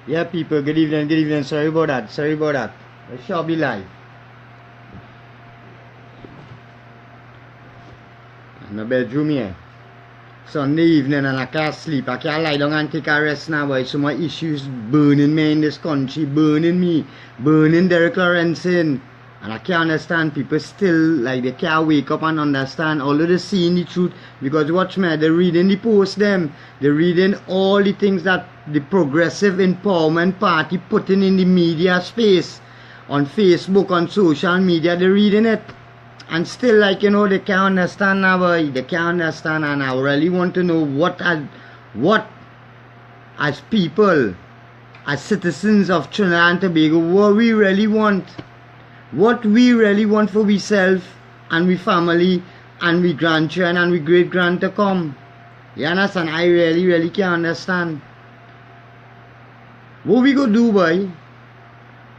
Yeah, people, good evening. Sorry about that. I shall be live. In my bedroom here. Sunday evening and I can't sleep. I can't lie down and take a rest now, boy. So my issues burning me in this country, burning me, burning Derek Laurencin. And I can't understand people still, like, they can't wake up and understand, although they're seeing the truth. Because watch me, they're reading the post them, they're reading all the things that the Progressive Empowerment Party putting in the media space, on Facebook, on social media, they're reading it. And still, like, you know, they can't understand now, boy. They can't understand, and I really want to know what as people, as citizens of Trinidad and Tobago, what we really want. What we really want for ourselves and we family and we grandchildren and we great grand to come. You understand? I really can't understand. What we go do, boy?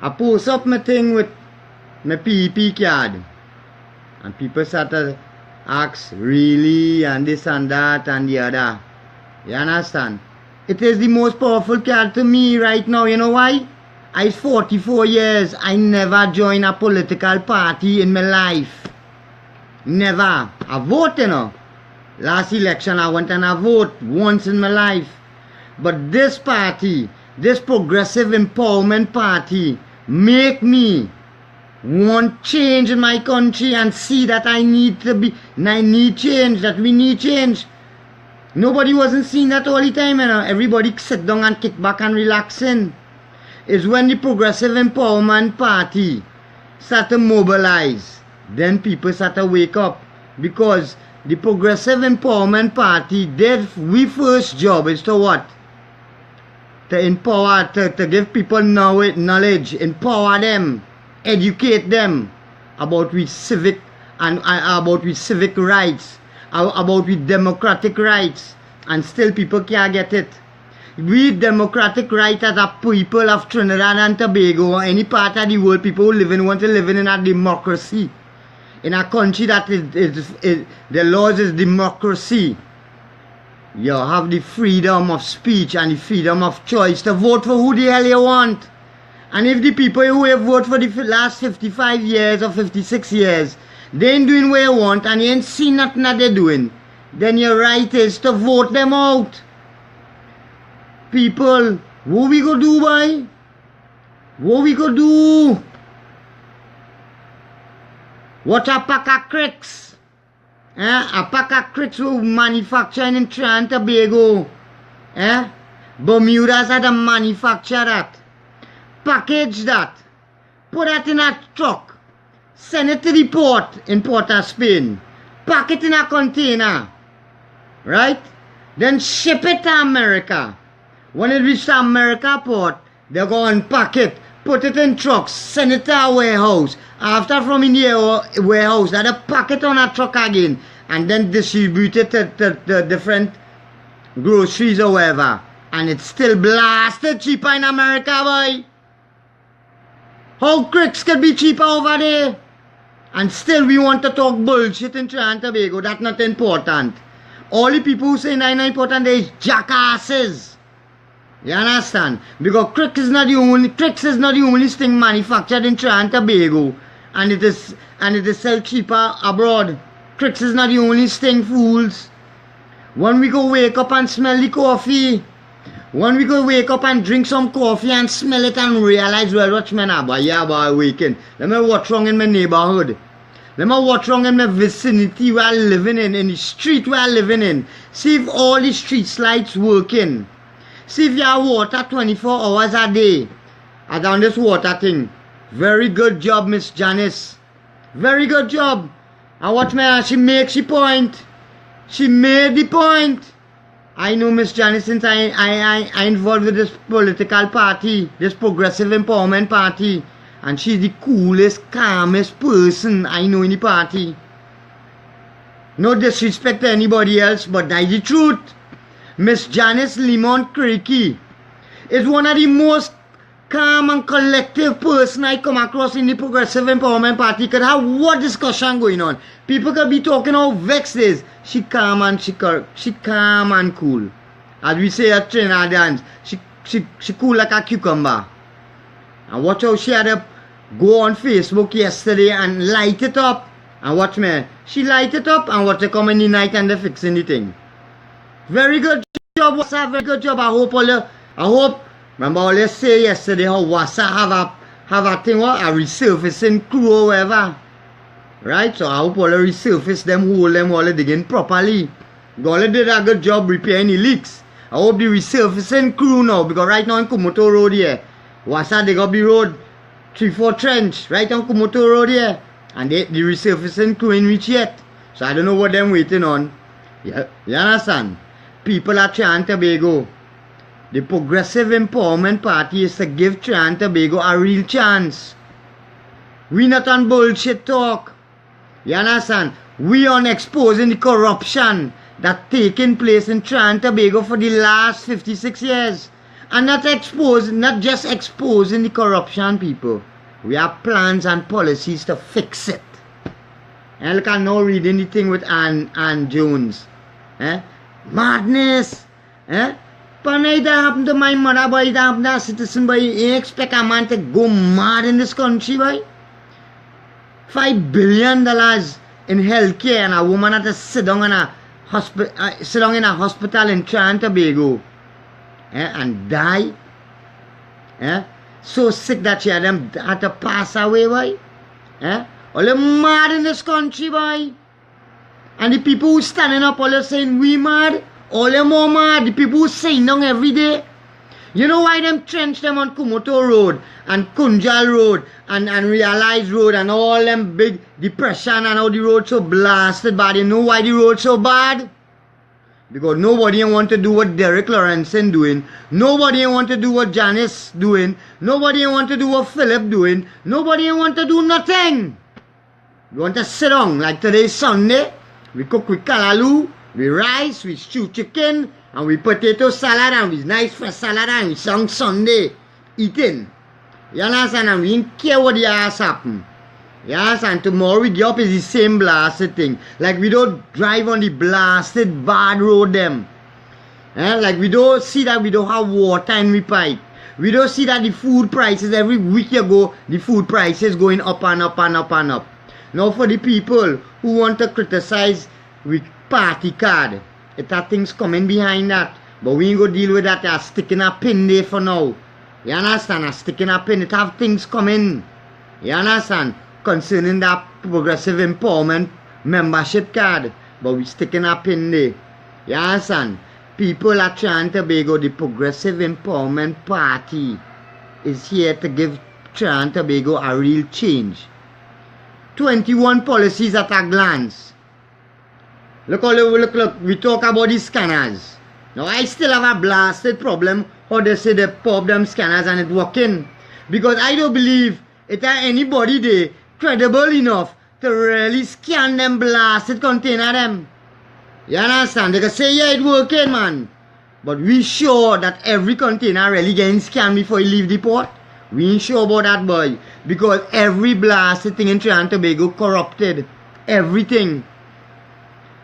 I post up my thing with my PEP card. And people start to ask, really, and this and that and the other. You understand? It is the most powerful card to me right now. You know why? I'm 44 years. I never joined a political party in my life. Never. I vote, you know. Last election I went and I vote once in my life. But this party, this Progressive Empowerment Party, make me want change in my country and see that I need change, that we need change. Nobody wasn't seeing that all the time, you know. Everybody sit down and kick back and relaxing. Is when the Progressive Empowerment Party start to mobilize, then people start to wake up. Because the Progressive Empowerment Party, we first job is to what? To empower, to give people knowledge, empower them, educate them about with civic and about with civic rights, about with democratic rights, and still people can't get it. We democratic right as a people of Trinidad and Tobago or any part of the world, people who want to live in a democracy. In a country that the laws is democracy. You have the freedom of speech and the freedom of choice to vote for who the hell you want. And if the people who have voted for the last 55 years or 56 years, they ain't doing what you want and you ain't seen nothing that they're doing, then your right is to vote them out. People, what we go do, boy? What we go do? What a pack of cricks? A pack of cricks who manufacturing in Trinidad and Tobago. Bermuda's had to manufacture that. Package that. Put that in a truck. Send it to the port in Port of Spain. Pack it in a container. Right? Then ship it to America. When it reaches the America port, they go and pack it, put it in trucks, send it to a warehouse. After from in the warehouse, they pack it on a truck again and then distribute it to the different groceries or whatever. And it's still blasted cheaper in America, boy. How cricks could be cheaper over there? And still we want to talk bullshit in Trinidad and Tobago. That's not important. All the people who say that's not important, they is jackasses. You understand? Because cricks is not the only thing manufactured in Trinidad and Tobago, and it is sell cheaper abroad. Cricks is not the only thing, fools. When we go wake up and smell the coffee, when we go wake up and drink some coffee and smell it and realize, well, watch me now, boy, yeah, boy, waking. Let me what's wrong in my neighborhood. Let me what's wrong in my vicinity where I'm living in the street where I'm living in. See if all the street lights working. See if you have water 24 hours a day. I done this water thing. Very good job, Miss Janice. Very good job. And watch me, she makes the point. She made the point. I know Miss Janice since I involved with this political party, this Progressive Empowerment Party. And she's the coolest, calmest person I know in the party. No disrespect to anybody else, but that's the truth. Miss Janice Limon Creaky is one of the most calm and collective person I come across in the Progressive Empowerment Party. Could have what discussion going on. People could be talking how vexed is. She calm and cool. As we say at Trinidadians, she cool like a cucumber. And watch how she had to go on Facebook yesterday and light it up. And watch me. She light it up and watch her come in the night and they're fixing the thing. Very good job, Wassa. Very good job. I hope, remember all you say yesterday how Wassa have a thing, what? A resurfacing crew or whatever. Right? So I hope all the resurface them, hold them, all digging properly. All did a good job repairing the leaks. I hope the resurfacing crew now, because right now in Kumoto Road here, Wassa dig up the road, 3-4 trench, right on Kumoto Road here. And the resurfacing crew ain't reach yet. So I don't know what them waiting on. Yeah, you understand? People at Trinidad and Tobago, the Progressive Empowerment Party is to give Trinidad and Tobago a real chance. We not on bullshit talk. You understand? We on exposing the corruption that taking place in Trinidad and Tobago for the last 56 years. And not just exposing the corruption, people. We have plans and policies to fix it. And look, I'm now reading the thing with Ann Jones. Madness. But it happened to my mother, boy. It happened to a citizen, boy. You expect a man to go mad in this country, boy? $5 billion in healthcare and a woman had to sit down in a hospital in Trinidad and Tobago and die. So sick that she had to pass away, boy. All the mad in this country, boy. And the people who standing up, all saying we mad, all them more mad. The people who saying down every day. You know why them trench them on Kumoto Road and Kunjal Road and Realize Road and all them big depression and how the road so blasted bad? You know why the road so bad? Because nobody want to do what Derek Laurencin doing. Nobody want to do what Janice doing. Nobody want to do what Philip doing. Nobody want to do nothing. We want to sit down like today's Sunday. We cook with kalaloo, we rice, we stew chicken, and we potato salad, and we nice fresh salad, and we song Sunday eating. You understand? And we don't care what the ass happen. You understand? Tomorrow we get up is the same blasted thing. Like we don't drive on the blasted bad road them. Like we don't see that we don't have water in we pipe. We don't see that the food prices every week you go, the food prices going up and up and up and up. Now for the people who want to criticize with party card, it are things coming behind that. But we ain't go deal with that. They are sticking a pin there for now. You understand? They are sticking a pin. It have things coming. You understand? Concerning that Progressive Empowerment membership card. But we sticking a pin there. You understand? People at Trinidad and Tobago, the Progressive Empowerment Party is here to give Trinidad and Tobago a real change. 21 policies at a glance. Look, we talk about the scanners. Now, I still have a blasted problem how they say they pop them scanners and it working. Because I don't believe it are anybody there credible enough to really scan them blasted container them. You understand? They can say, yeah, it working, man. But we sure that every container really getting scanned before you leave the port? We ain't sure about that, boy. Because every blasted thing in Trinidad and Tobago corrupted. Everything.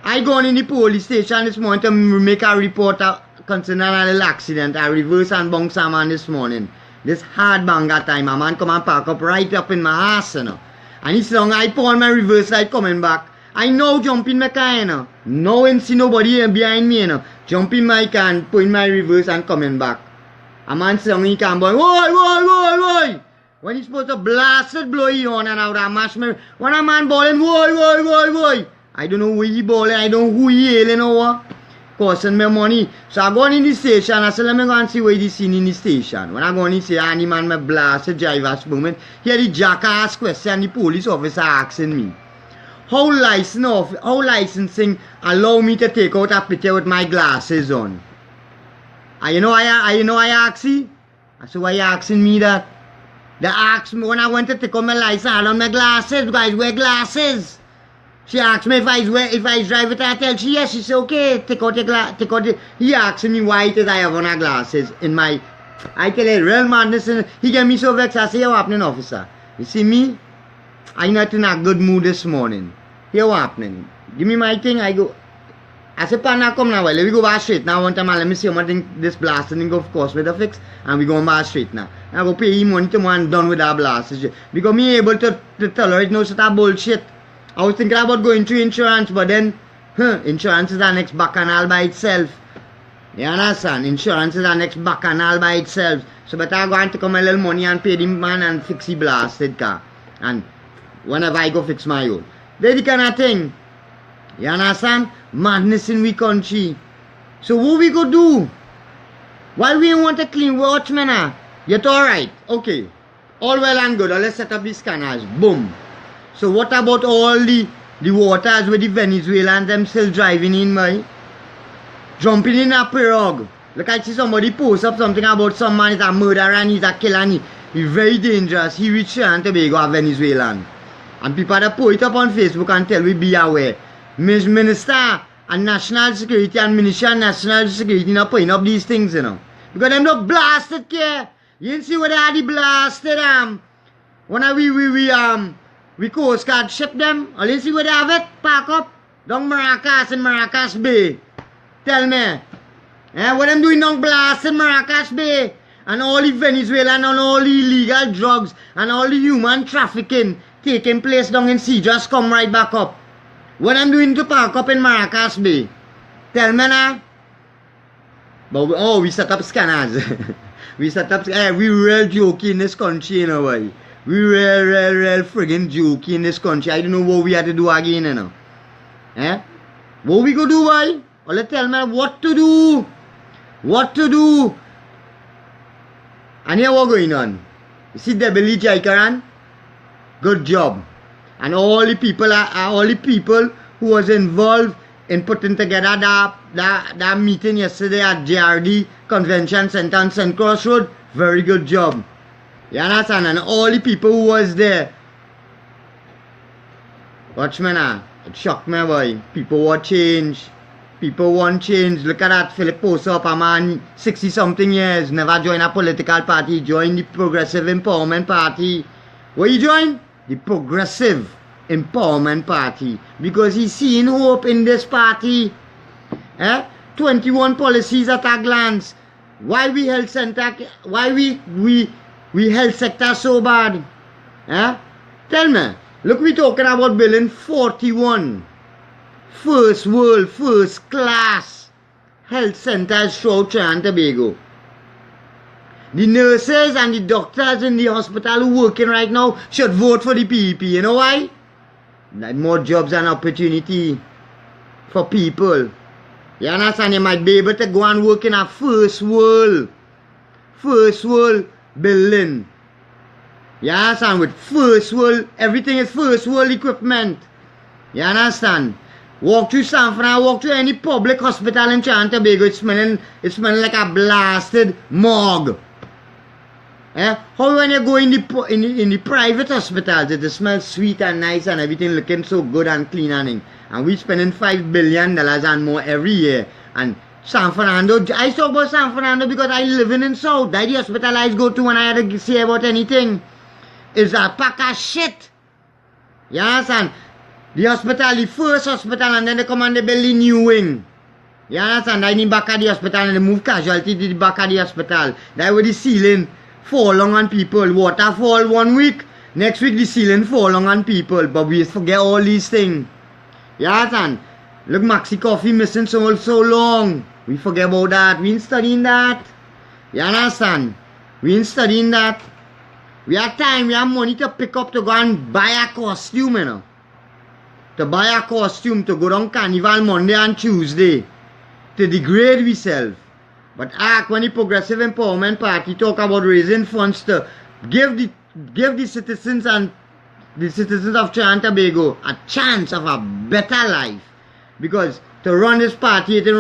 I gone in the police station this morning to make a report concerning a little accident. I reverse and bounce a man this morning. This hard banger time. A man come and park up right up in my ass, you know. And it's long I put on my reverse light coming back. I now jump in my car, you know. Now and see nobody behind me, you know. Jump in my car and put in my reverse and coming back. A man song he can boy, woi. When he's supposed to blast it, blow you on and out and mash me. When a man bawling, woi. I don't know where he bawling, I don't know who he yelling over. Costing me money. So I go in the station, I said, let me go and see what he's seen in the station. When I go in, he say, any man me blast the driver's moment. Here the jackass question, the police officer asking me. How licensing allow me to take out a picture with my glasses on? And you know I ask you? I said, why you asking me that? They asked me when I went to take out my license, I had on my glasses, guys wear glasses. She asked me if I drive it, I tell she yes, she said okay, take out the he asked me why it is I have on my glasses in my, I tell you, real madness, and he get me so vexed, I say, what happening, officer? You see me? I'm not in a good mood this morning. Here what happening? Give me my thing, I go, I said, "Pan, now come now, let me go back straight now one time and let me see how much this blasting thing, of course, with the fix, and we going back straight now. I go pay him money tomorrow and done with that blast. Because me able to tolerate no sort of bullshit. I was thinking about going through insurance, but then, insurance is the next bacchanal by itself. You understand? Insurance is the next bacchanal by itself. So better I go and take my little money and pay the man and fix the blasted car. And whenever I go fix my own. That's the kind of thing. You understand? Madness in we country. So what we go do? Why we want a clean watchman? Yet alright. Okay. All well and good. Let's set up the scanners. Boom. So what about all the waters with the Venezuelans them still driving in, my? Jumping in a pirogue. Look, I see somebody post up something about some man is a murderer and he's a killer and he's very dangerous. He reached Trinidad and Tobago, a Venezuelan. And people that put it up on Facebook and tell we be aware. Minister and National Security and Minister of National Security not putting up these things, you know. Because them not blasted care. You didn't see what they had the blasted when we Coast Guard ship them. Or you see where they have it? Park up. Down Maracas in Maracas Bay. Tell me. What them doing down blast in Maracas Bay? And all the Venezuelan and all the illegal drugs and all the human trafficking taking place down in sea just come right back up. What I'm doing to park up in Maracas Bay? Tell me now. But we set up scanners. we real jokey in this country, you know why? We real friggin' jokey in this country. I don't know what we had to do again, you know. What we go do, why? Or let's tell me what to do. What to do. And here what going on? You see the Billy Jaikaran? Good job. And all the people who was involved in putting together that meeting yesterday at JRD Convention Center on St. Cross Road, very good job. You understand? And all the people who was there. Watch me now. It shocked me, boy. People want change. People want change. Look at that Philip post up, a man 60-something years, never joined a political party, joined the Progressive Empowerment Party. What you join? The Progressive Empowerment Party. Because he's seeing hope in this party. 21 policies at a glance. Why we health center, why we health sector so bad? Tell me. Look, we talking about building 41 first world, first class health centers throughout Trinidad and Tobago. The nurses and the doctors in the hospital who working right now should vote for the PEP. You know why? More jobs and opportunity for people. You understand? You might be able to go and work in a first world building. You understand? With first world, everything is first world equipment. You understand? Walk through San Fran, walk through any public hospital in Trinidad and Tobago, it's smelling like a blasted morgue. How when you go in the private hospitals, it smells sweet and nice and everything looking so good and clean and we spending $5 billion and more every year. And San Fernando, I talk about San Fernando because I live in South. That's the hospital I go to when I had to say about anything. It's a pack of shit. You understand? The hospital, the first hospital, and then they come and they build the new wing. You understand? In the back of the hospital and they move casualty to the back of the hospital. That's where the ceiling fall on people. Water fall 1 week, next week the ceiling fall on people. But we forget all these things. You understand? Look, Maxi Coffee missing so long. We forget about that. We ain't studying that. You understand? We ain't studying that. We have time, we have money to pick up to go and buy a costume, you know. To buy a costume to go down Carnival Monday and Tuesday. To degrade ourselves. But when the Progressive Empowerment Party talk about raising funds to give the citizens and the citizens of Trinidad and Tobago a chance of a better life. Because to run this party, it ain't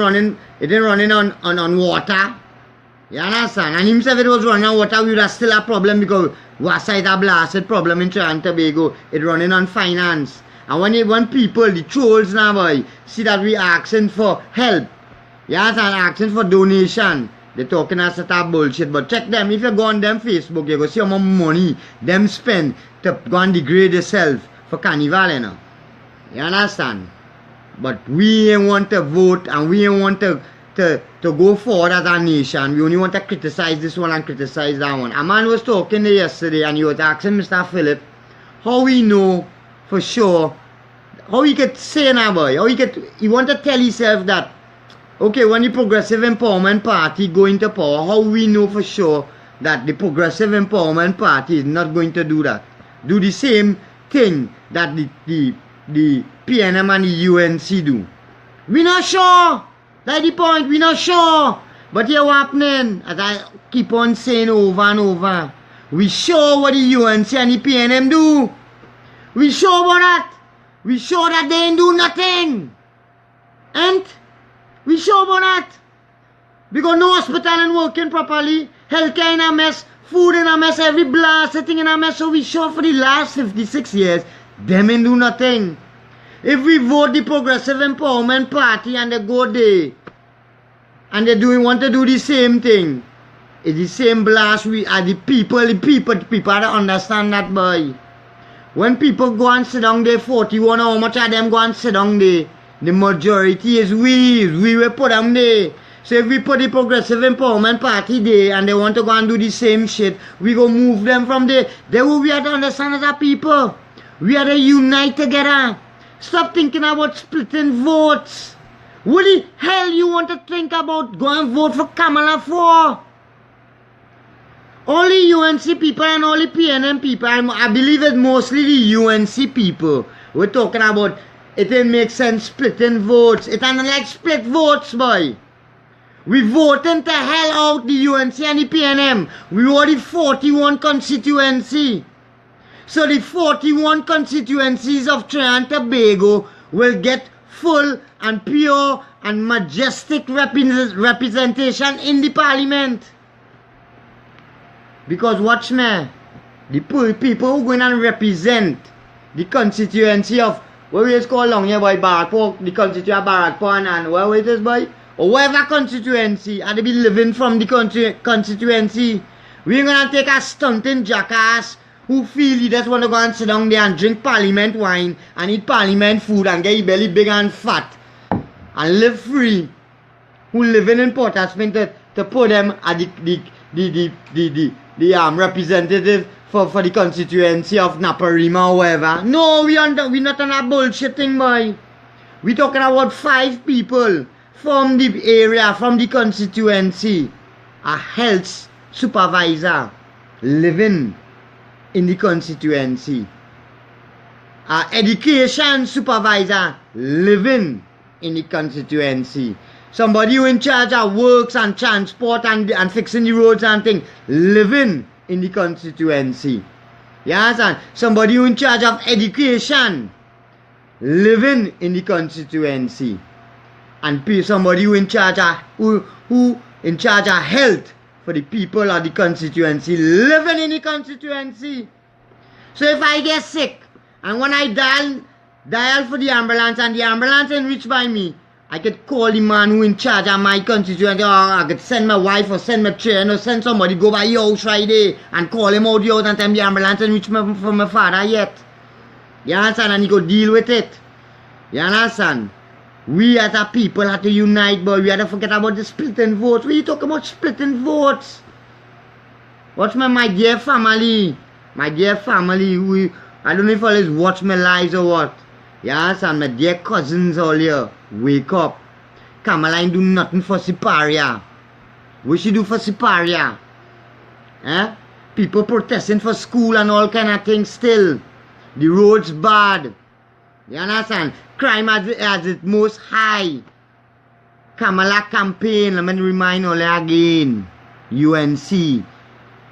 running on water. You understand? And himself, if it was running on water, we would have still a problem because water is a blasted problem in Trinidad and Tobago. It's running on finance. And when people, the trolls now, boy, see that we asking for help, you understand, asking for donation, they're talking a set of bullshit. But check them, if you go on them Facebook, you go see how much money them spend to go and degrade themselves for Carnival, you know. You understand? But we ain't want to vote, and we ain't want to go forward as a nation. We only want to criticize this one and criticize that one. A man was talking there yesterday, and he was asking Mr. Philip how we know for sure, how he could say now, boy, he want to tell himself that, okay, when the Progressive Empowerment Party go into power, how we know for sure that the Progressive Empowerment Party is not going to do that? Do the same thing that the PNM and the UNC do. We not sure. That's the point. We not sure. But here what happening, as I keep on saying over and over, we sure what the UNC and the PNM do. We sure about that. We sure that they ain't do nothing. And we sure about that. Because no hospital ain't working properly, healthcare in a mess, food in a mess, every blasted thing in a mess. So we sure for the last 56 years, them ain't do nothing. If we vote the Progressive Empowerment Party and they go there, and they want to do the same thing, it's the same blast we are the people that understand that, boy. When people go and sit down there, 41, how much of them go and sit down there? The majority is we will put them there. So if we put the Progressive Empowerment Party there and they want to go and do the same shit, we go move them from there. Then we have to understand as a people. We have to unite together. Stop thinking about splitting votes. What the hell you want to think about go and vote for Kamala for? All the UNC people and all the PNM people, I believe it's mostly the UNC people. We're talking about it didn't make sense splitting votes. It ain't like split votes, boy. We voting to hell out the UNC and the PNM. We were the 41 constituency. So the 41 constituencies of Trinidad and Tobago will get full and pure and majestic representation in the parliament. Because watch me, the people who are going to represent the constituency of, what we just call along here by Barakpur, the constituency of Barakpur and where it is by, or whatever constituency, and they be living from the constituency. We're going to take a stunting jackass who feel he just want to go and sit down there and drink parliament wine and eat parliament food and get his belly big and fat and live free, who living in Port Aspen to put them at the representative for the constituency of Naparima or whatever. No, we not on a bullshit thing, boy. We talking about 5 people from the area, from the constituency. A health supervisor living in the constituency. A education supervisor living in the constituency. Somebody who in charge of works and transport and fixing the roads and things, living in the constituency. You understand? Somebody who in charge of education, living in the constituency. And somebody who in charge of who in charge of health for the people of the constituency, living in the constituency. So if I get sick and when I dial for the ambulance and the ambulance ain't reached by me, I could call the man who in charge of my constituency, or I could send my wife or send my train or send somebody go by your house right there and call him out the house and tell him the ambulance ain't reached for my father yet. You understand? And he could deal with it. You understand? We as a people have to unite, but we have to forget about the splitting votes. What are you talking about splitting votes? Watch my dear family. My dear family, I don't know if all is watch my lives or what. Yes, and my dear cousins all here, wake up. Kamala ain't do nothing for Siparia. What she do for Siparia? Eh? People protesting for school and all kind of things still. The roads bad. You understand? Crime at its most high. Kamala campaign, let me remind all again. UNC,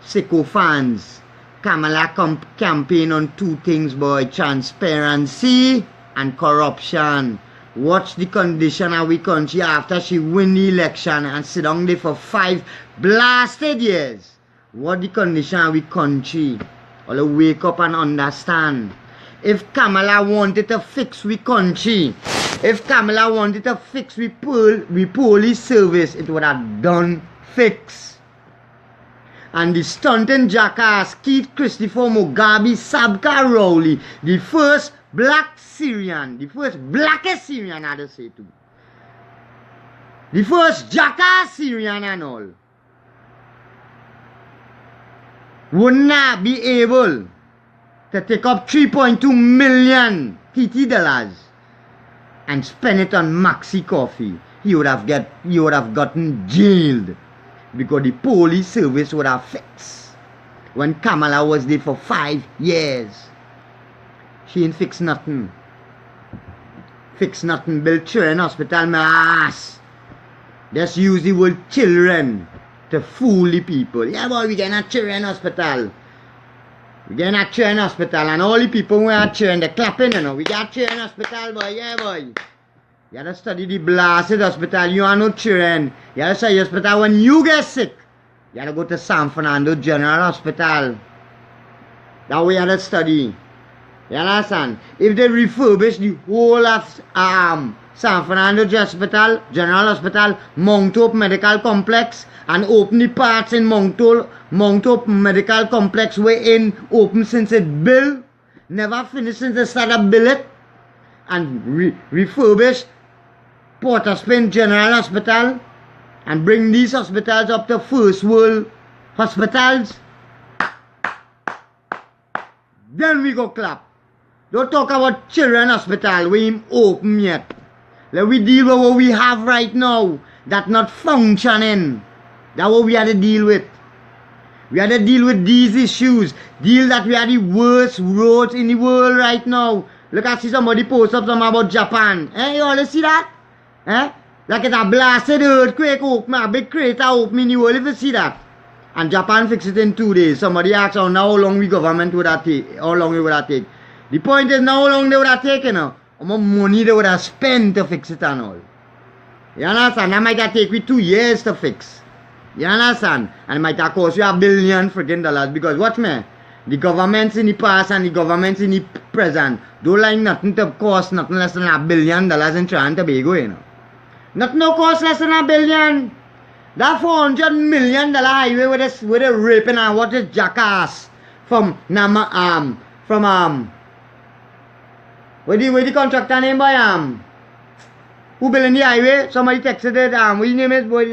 sycophants. Kamala campaign on 2 things, boy. Transparency and corruption. Watch the condition of our country after she win the election and sit down there for 5 blasted years. What the condition of our country? All wake up and understand. If Kamala wanted to fix we country, if Kamala wanted to fix we police service, it would have done fix. And the stunting jackass Keith Christopher Mugabe Sabka Rowley, the first black Syrian, the first blackest Syrian I say too. The first jackass Syrian and all would not be able to take up 3.2 million TT dollars and spend it on Maxi coffee. He would have gotten jailed because the police service would have fixed. When Kamala was there for 5 years, she ain't fix nothing. Fix nothing. Build children hospital, my ass. Just use the word children to fool the people. Yeah, boy, we get a children hospital. We get a children hospital, and all the people who are children, they're clapping, you know. We got children hospital, boy. Yeah, boy. You have to study the blasted hospital. You are no children. You have to study hospital when you get sick. You have to go to San Fernando General Hospital. That way you have to study. You understand? If they refurbish the whole of San Fernando General Hospital, Mount Hope Medical Complex, and open the parts in Mount Hope Medical Complex wherein open since it built, never finished since they started build it, and refurbish Port of Spain General Hospital, and bring these hospitals up to first world hospitals, then we go clap. Don't talk about children hospital, we ain't open yet. Let we deal with what we have right now, that not functioning. That's what we had to deal with. We had to deal with these issues. Deal that we are the worst roads in the world right now. Look, I see somebody post up something about Japan. Eh, you all see that? Eh? Like it's a blasted earthquake open, a big crater open in the world, if you see that. And Japan fixed it in 2 days. Somebody asked how long the government would have take. How long it would have take. The point is now how long they would have taken. How much money they would have spent to fix it and all. You understand? That might have taken 2 years to fix. You understand? And it might have cost you $1 billion freaking dollars. Because watch me. The governments in the past and the governments in the present don't like nothing to cost nothing less than $1 billion in Trinidad and Tobago, you know. Nothing no cost less than $1 billion. That $400 million highway with a raping and what is jackass from where the contractor name by who building the highway? Somebody texted it what his name is boy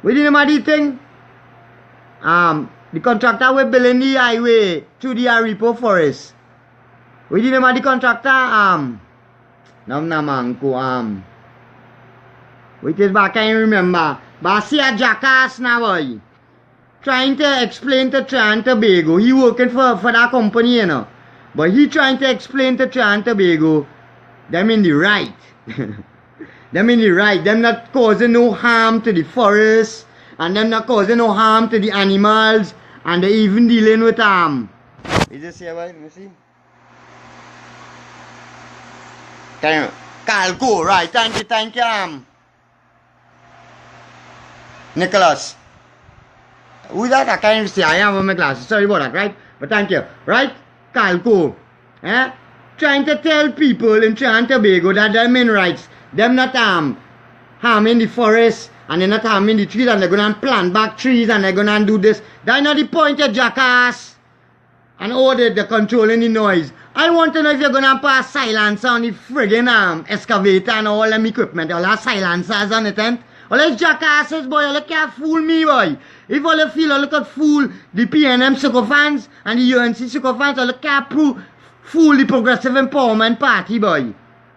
what the name of the thing? The contractor will building the highway through the Aripo forest. What the name of the contractor? Which is back, I can't remember. But I see a jackass now, boy. Trying to explain to Trinidad and Tobago. He working for that company, you know. But he trying to explain to Trinidad and Tobago. Them in the right. Them in the right. Them not causing no harm to the forest. And them not causing no harm to the animals. And they even dealing with Is this here, boy? Let me see. Calco, right. Thank you, Nicholas. Who's that? I can't see. I have my glasses. Sorry about that, right? But thank you. Right? Calco. Eh? Trying to tell people in Trinidad and Tobago that they're human rights. Them not harming the forest and they're not harming the trees and they're going to plant back trees and they're going to do this. That's not the point of jackass. And order the controlling the noise. I want to know if you're going to put a silencer on the friggin' excavator and all them equipment. All the silencers on it, and all those jackasses, boy. All can't fool me, boy. If all you feel, all could fool the PNM sycophants and the UNC sycophants, all can't fool the Progressive Empowerment Party, boy.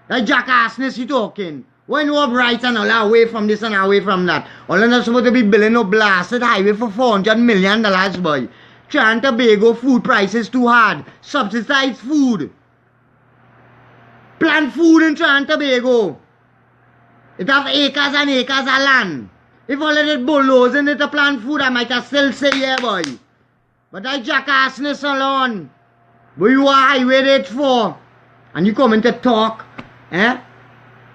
That jackassness you talking. When you have rights and all away from this and away from that. All you're not supposed to be building no blasted highway for $400 million, boy. Trinidad and Tobago food prices too hard. Subsidized food. Plant food in Trinidad and Tobago. It have acres and acres of land. If all of it bulldozing it to plant food, I might have still say yeah, boy. But that jackassness alone. But you are highway rate for. And you come in to talk. Eh?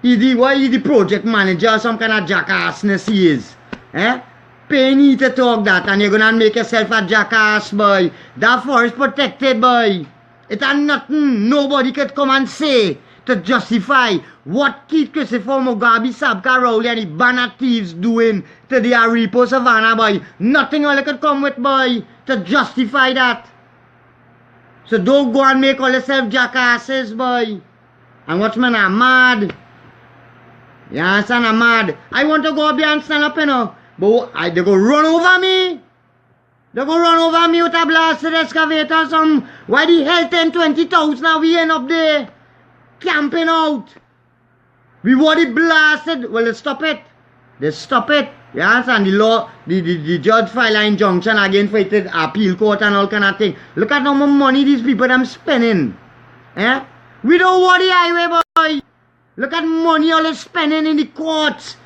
Why is the project manager or some kind of jackassness he is? Eh? Paying you to talk that and you're gonna make yourself a jackass, boy. That forest protected, boy. It ain't nothing nobody could come and say to justify what Keith Christopher Mugabe, Sabka Rowley and the banner thieves doing to the Aripo Savannah, boy. Nothing all could come with, boy, to justify that. So don't go and make all yourself jackasses, boy. And watch man, I'm mad. You understand? I'm mad. I want to go up there and stand up, you know. But they go run over me. They go run over me with a blasted excavator or something. Why the hell 10, 20,000 now we end up there? Camping out. We want it blasted. Well, let's stop it. Let's stop it. You understand? The law, the judge file an injunction again for it to appeal court and all kind of thing. Look at how much money these people them spending. Eh? We don't want the highway, boy. Look at money all they spending in the courts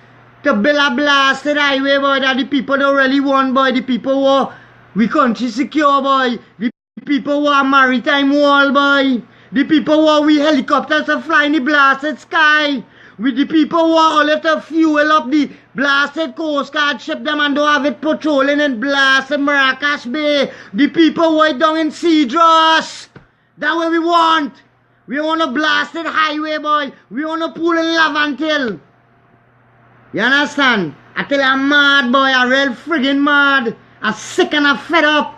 to build a blasted highway, boy, that the people don't really want, boy. The people who we country secure, boy. The people who are maritime wall, boy. The people who we helicopters to fly in the blasted sky. With the people who are all to fuel up the blasted Coast Guard ship them and don't have it patrolling in blasted Maracas Bay. The people who are down in Cedros. That's what we want. We want a blasted highway, boy. We want to pull in Lavantil. You understand? I tell you, I'm mad, boy. I'm real friggin' mad. I'm sick and I'm fed up.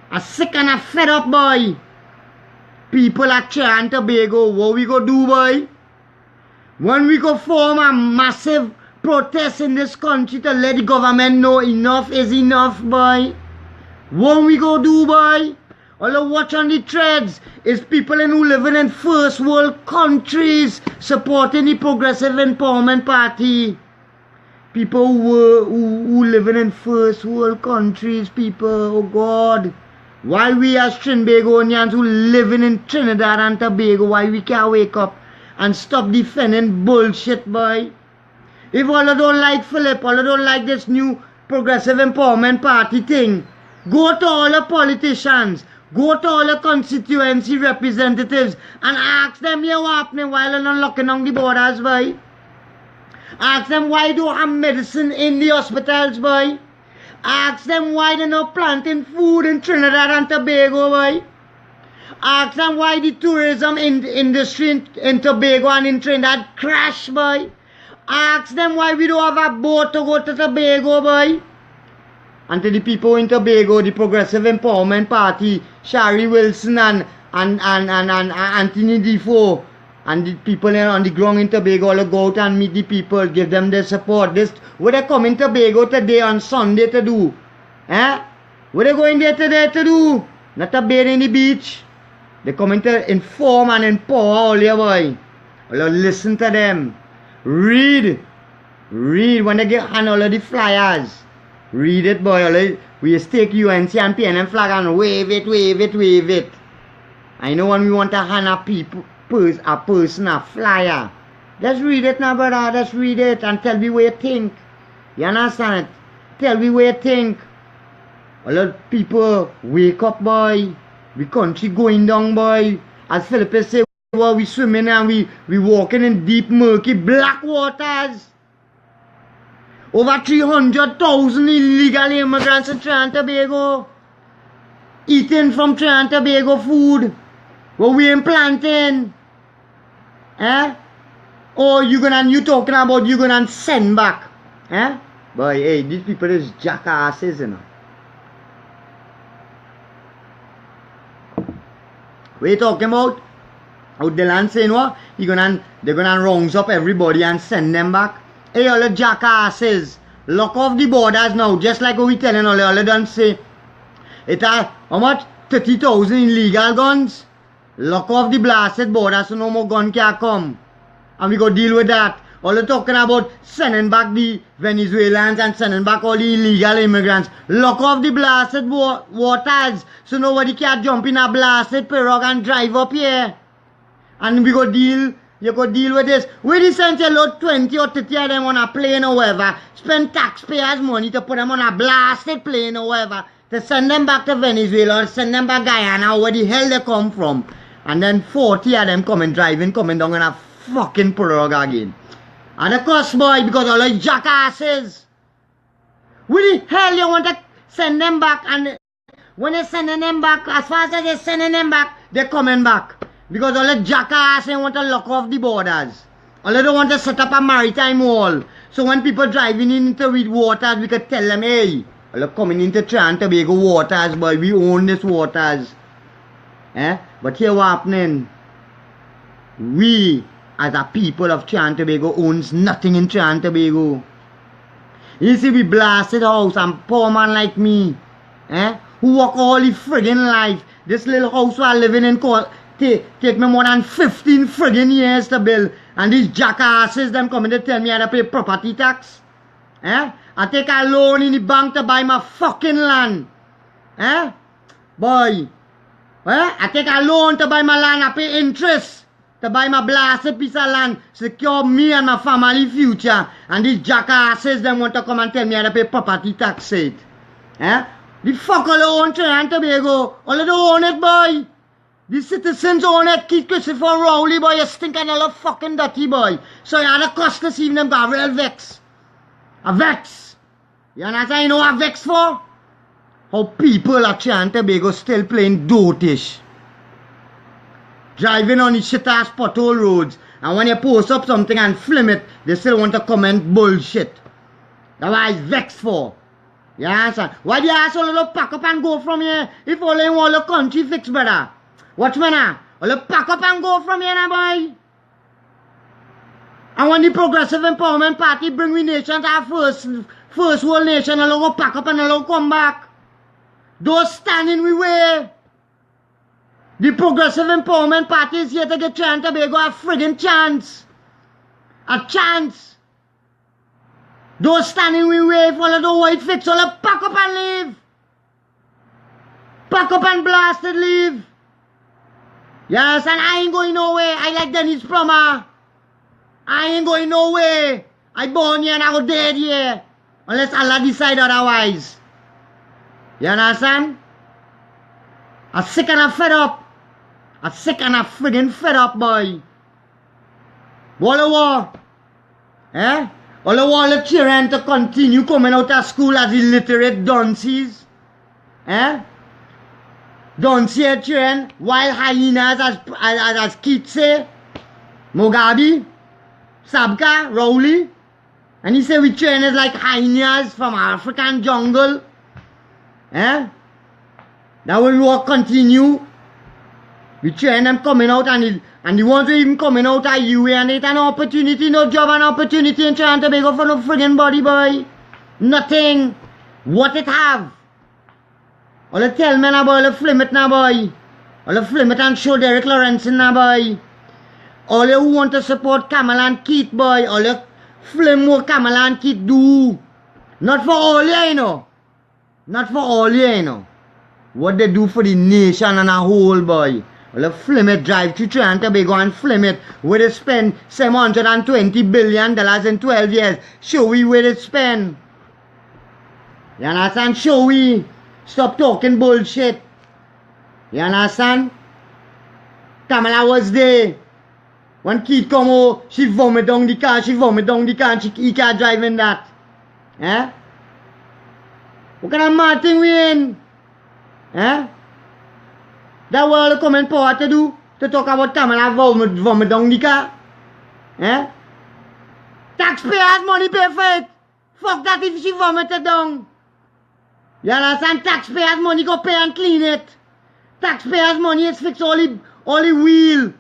I'm sick and I'm fed up, boy. People at Trinidad and Tobago, what we go do, boy? When we go form a massive protest in this country to let the government know enough is enough, boy. What we go do, boy? All the watch on the threads is people who living in first world countries supporting the Progressive Empowerment Party. People who living in first world countries, people, oh God. Why we as Trinbagonians who living in Trinidad and Tobago, why we can't wake up and stop defending bullshit, boy? If all of don't like Philip, all of don't like this new Progressive Empowerment Party thing, go to all the politicians, go to all the constituency representatives and ask them here what happening while they're not locking down the borders, boy. Ask them why they don't have medicine in the hospitals, boy. Ask them why they're not planting food in Trinidad and Tobago, boy. Ask them why the tourism industry in Tobago and in Trinidad crash, boy. Ask them why we don't have a boat to go to Tobago, boy. And to the people in Tobago, the Progressive Empowerment Party, Shari Wilson and Anthony Defoe, and the people on the ground in Tobago all go out and meet the people, give them their support. This what they come in Tobago today on Sunday to do? Eh? What they going there today to do? Not to bathe in the beach. They come in to inform and empower all your boy. All listen to them. Read when they get hand all of the flyers. Read it, boy. We just take UNC and PNM flag and wave it. I know when we want to hand a person a flyer. Just read it now, brother. Just read it and tell me what you think. You understand? Tell me what you think. A lot of people wake up, boy. We country going down, boy. As Philippe say, well, we swimming and we walking in deep, murky, black waters. Over 300,000 illegal immigrants in Trinidad and Tobago. Eating from Trinidad and Tobago food. What we ain't planting. Eh? Or you talking about you gonna send back. Eh? Boy, hey, these people is jackasses, you know. What you talking about? Out the land saying what? They're gonna round up everybody and send them back. Hey, all the jackasses, lock off the borders now, just like what we telling all of them say. It are how much? 30,000 illegal guns. Lock off the blasted borders so no more gun can come. And we go deal with that. All the talking about sending back the Venezuelans and sending back all the illegal immigrants. Lock off the blasted waters so nobody can jump in a blasted pirogue and drive up here. And we go deal. You could deal with this. We just send a lot 20 or 30 of them on a plane or whatever. Spend taxpayers' money to put them on a blasted plane or whatever. To send them back to Venezuela or send them back Guyana, where the hell they come from. And then 40 of them coming driving, coming down in a fucking pirogue again. And of course, boy, because all the jackasses. Where the hell you want to send them back? And when they're sending them back, as fast as they're sending them back, they're coming back. Because all the jackasses want to lock off the borders. All they don't want to set up a maritime wall. So when people driving into with waters, we could tell them, hey, all coming into Trinidad and Tobago waters, boy, we own these waters. But here what happening? We, as a people of Trinidad and Tobago, owns nothing in Trinidad and Tobago. You see, we blasted house, and poor man like me, who work all the friggin' life. This little house we are living in take me more than 15 friggin' years to build. And these jackasses, them coming to tell me how to pay property tax. I take a loan in the bank to buy my fucking land. Boy. I take a loan to buy my land, I pay interest. To buy my blasted piece of land, secure me and my family future. And these jackasses, them want to come and tell me how to pay property tax rate. The fuck all own Trinidad and Tobago. All of them own it, boy. The citizens own it. Keith Christopher Rowley, boy. You stink and all fucking dirty, boy. So you had a cost to see them got real vex. A vex. You understand? You know what vex for? How people at Trinidad and Tobago still playing dotish. Driving on the shit-ass pothole roads. And when you post up something and film it, they still want to comment bullshit. That's why it's vexed for. You understand? Why do you ask all of them pack up and go from here if all they want the country fixed, brother? Watch me now. All them pack up and go from here now, boy. And when the Progressive Empowerment Party bring we nation to our first world nation, all go pack up and all come back. Don't stand in we way. The Progressive Empowerment Party is here to get Trinidad and Tobago a friggin' chance. A chance. Don't stand in we way for all the white fix. All the pack up and leave. Pack up and blasted leave. Yes, and I ain't going nowhere. I like Dennis Plummer. I ain't going nowhere. I born here and I go dead here. Unless Allah decide otherwise. You understand? I'm sick and I'm fed up. I'm sick and I'm friggin' fed up, boy. All the war. All the war, the children to continue coming out of school as illiterate dunces. Dunce children, wild hyenas as kids say. Mugabe, Sabka, Rowley. And he say we children is like hyenas from African jungle. That will work continue. We train them coming out and the ones who even coming out are you and it's an opportunity, no job and opportunity in Trinidad and Tobago for no friggin' body, boy. Nothing. What it have? All the tell me now, boy, all the flim it now, boy. All the flim it and show Derek Laurencin now, boy. All you who want to support Kamala and Keith, boy. All the flim what Kamala and Keith do. Not for all you know. Not for all you know. What they do for the nation and a whole, boy. Well, flim it, drive to Trinidad and Tobago and flim it. Where they spend $720 billion in 12 years. Show we where they spend. You understand? Show we. Stop talking bullshit. You understand? Kamala was there. When Keith come over, she vomit down the car, and he can't drive in that. What kind of mad thing we in? That what all the comment power to do? To talk about Kamala vomit down the car? Taxpayers money pay for it. Fuck that if she vomited down. You understand? Taxpayers money go pay and clean it. Taxpayers money is fix all the wheel.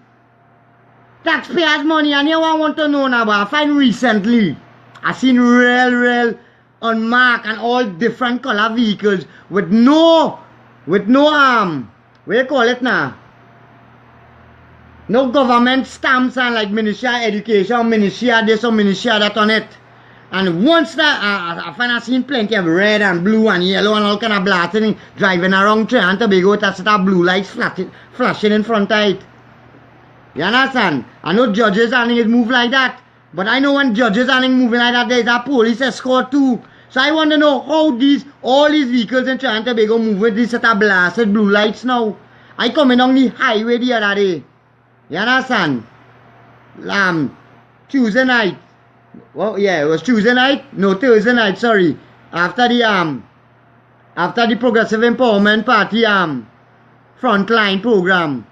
Taxpayers money, and you want to know now, but I find recently, I seen real unmarked and all different color vehicles with no what do you call it now? No government stamps and like Ministry of Education, Ministry of this or Ministry of that on it. And once that, I find I seen plenty of red and blue and yellow and all kind of blasting driving around Trinidad and Tobago with a set of blue lights flashing in front of it. You understand? I know judges and it move like that. But I know when judges and moving like that, there's a police escort too. So I want to know how all these vehicles in Trinidad and Tobago move with this set of blasted blue lights now. I coming on the highway the other day. You understand? Tuesday night. Well, yeah, it was Tuesday night. No, Thursday night. Sorry. After the Progressive Empowerment Party frontline program.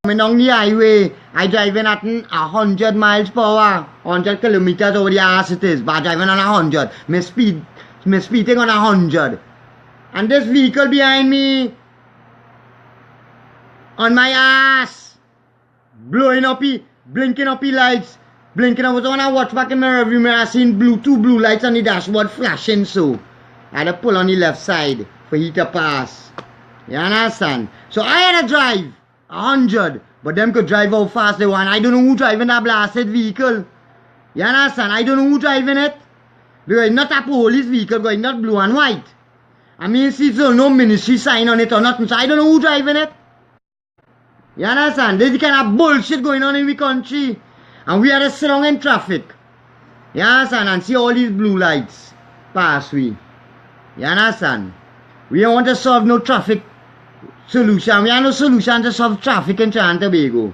Coming down the highway, I driving at 100 miles per hour, 100 kilometers over the ass it is, but I driving on 100. Me speeding on 100. And this vehicle behind me, On my ass. Blowing up, blinking up the lights. Blinking up. When I watch back in my review mirror, I seen two blue lights on the dashboard flashing so. I had to pull on the left side for he to pass. You understand? So I had to drive 100. But them could drive how fast they want. I don't know who driving that blasted vehicle. You understand? I don't know who driving it. Because it's not a police vehicle, because it's not blue and white. I mean, see, so no ministry sign on it or nothing, so I don't know who driving it. You understand? There's the kind of bullshit going on in the country. And we are just sit down in traffic. You understand? And see all these blue lights pass we. You understand? We don't want to solve no traffic solution. We have no solution to solve traffic in Trinidad and Tobago.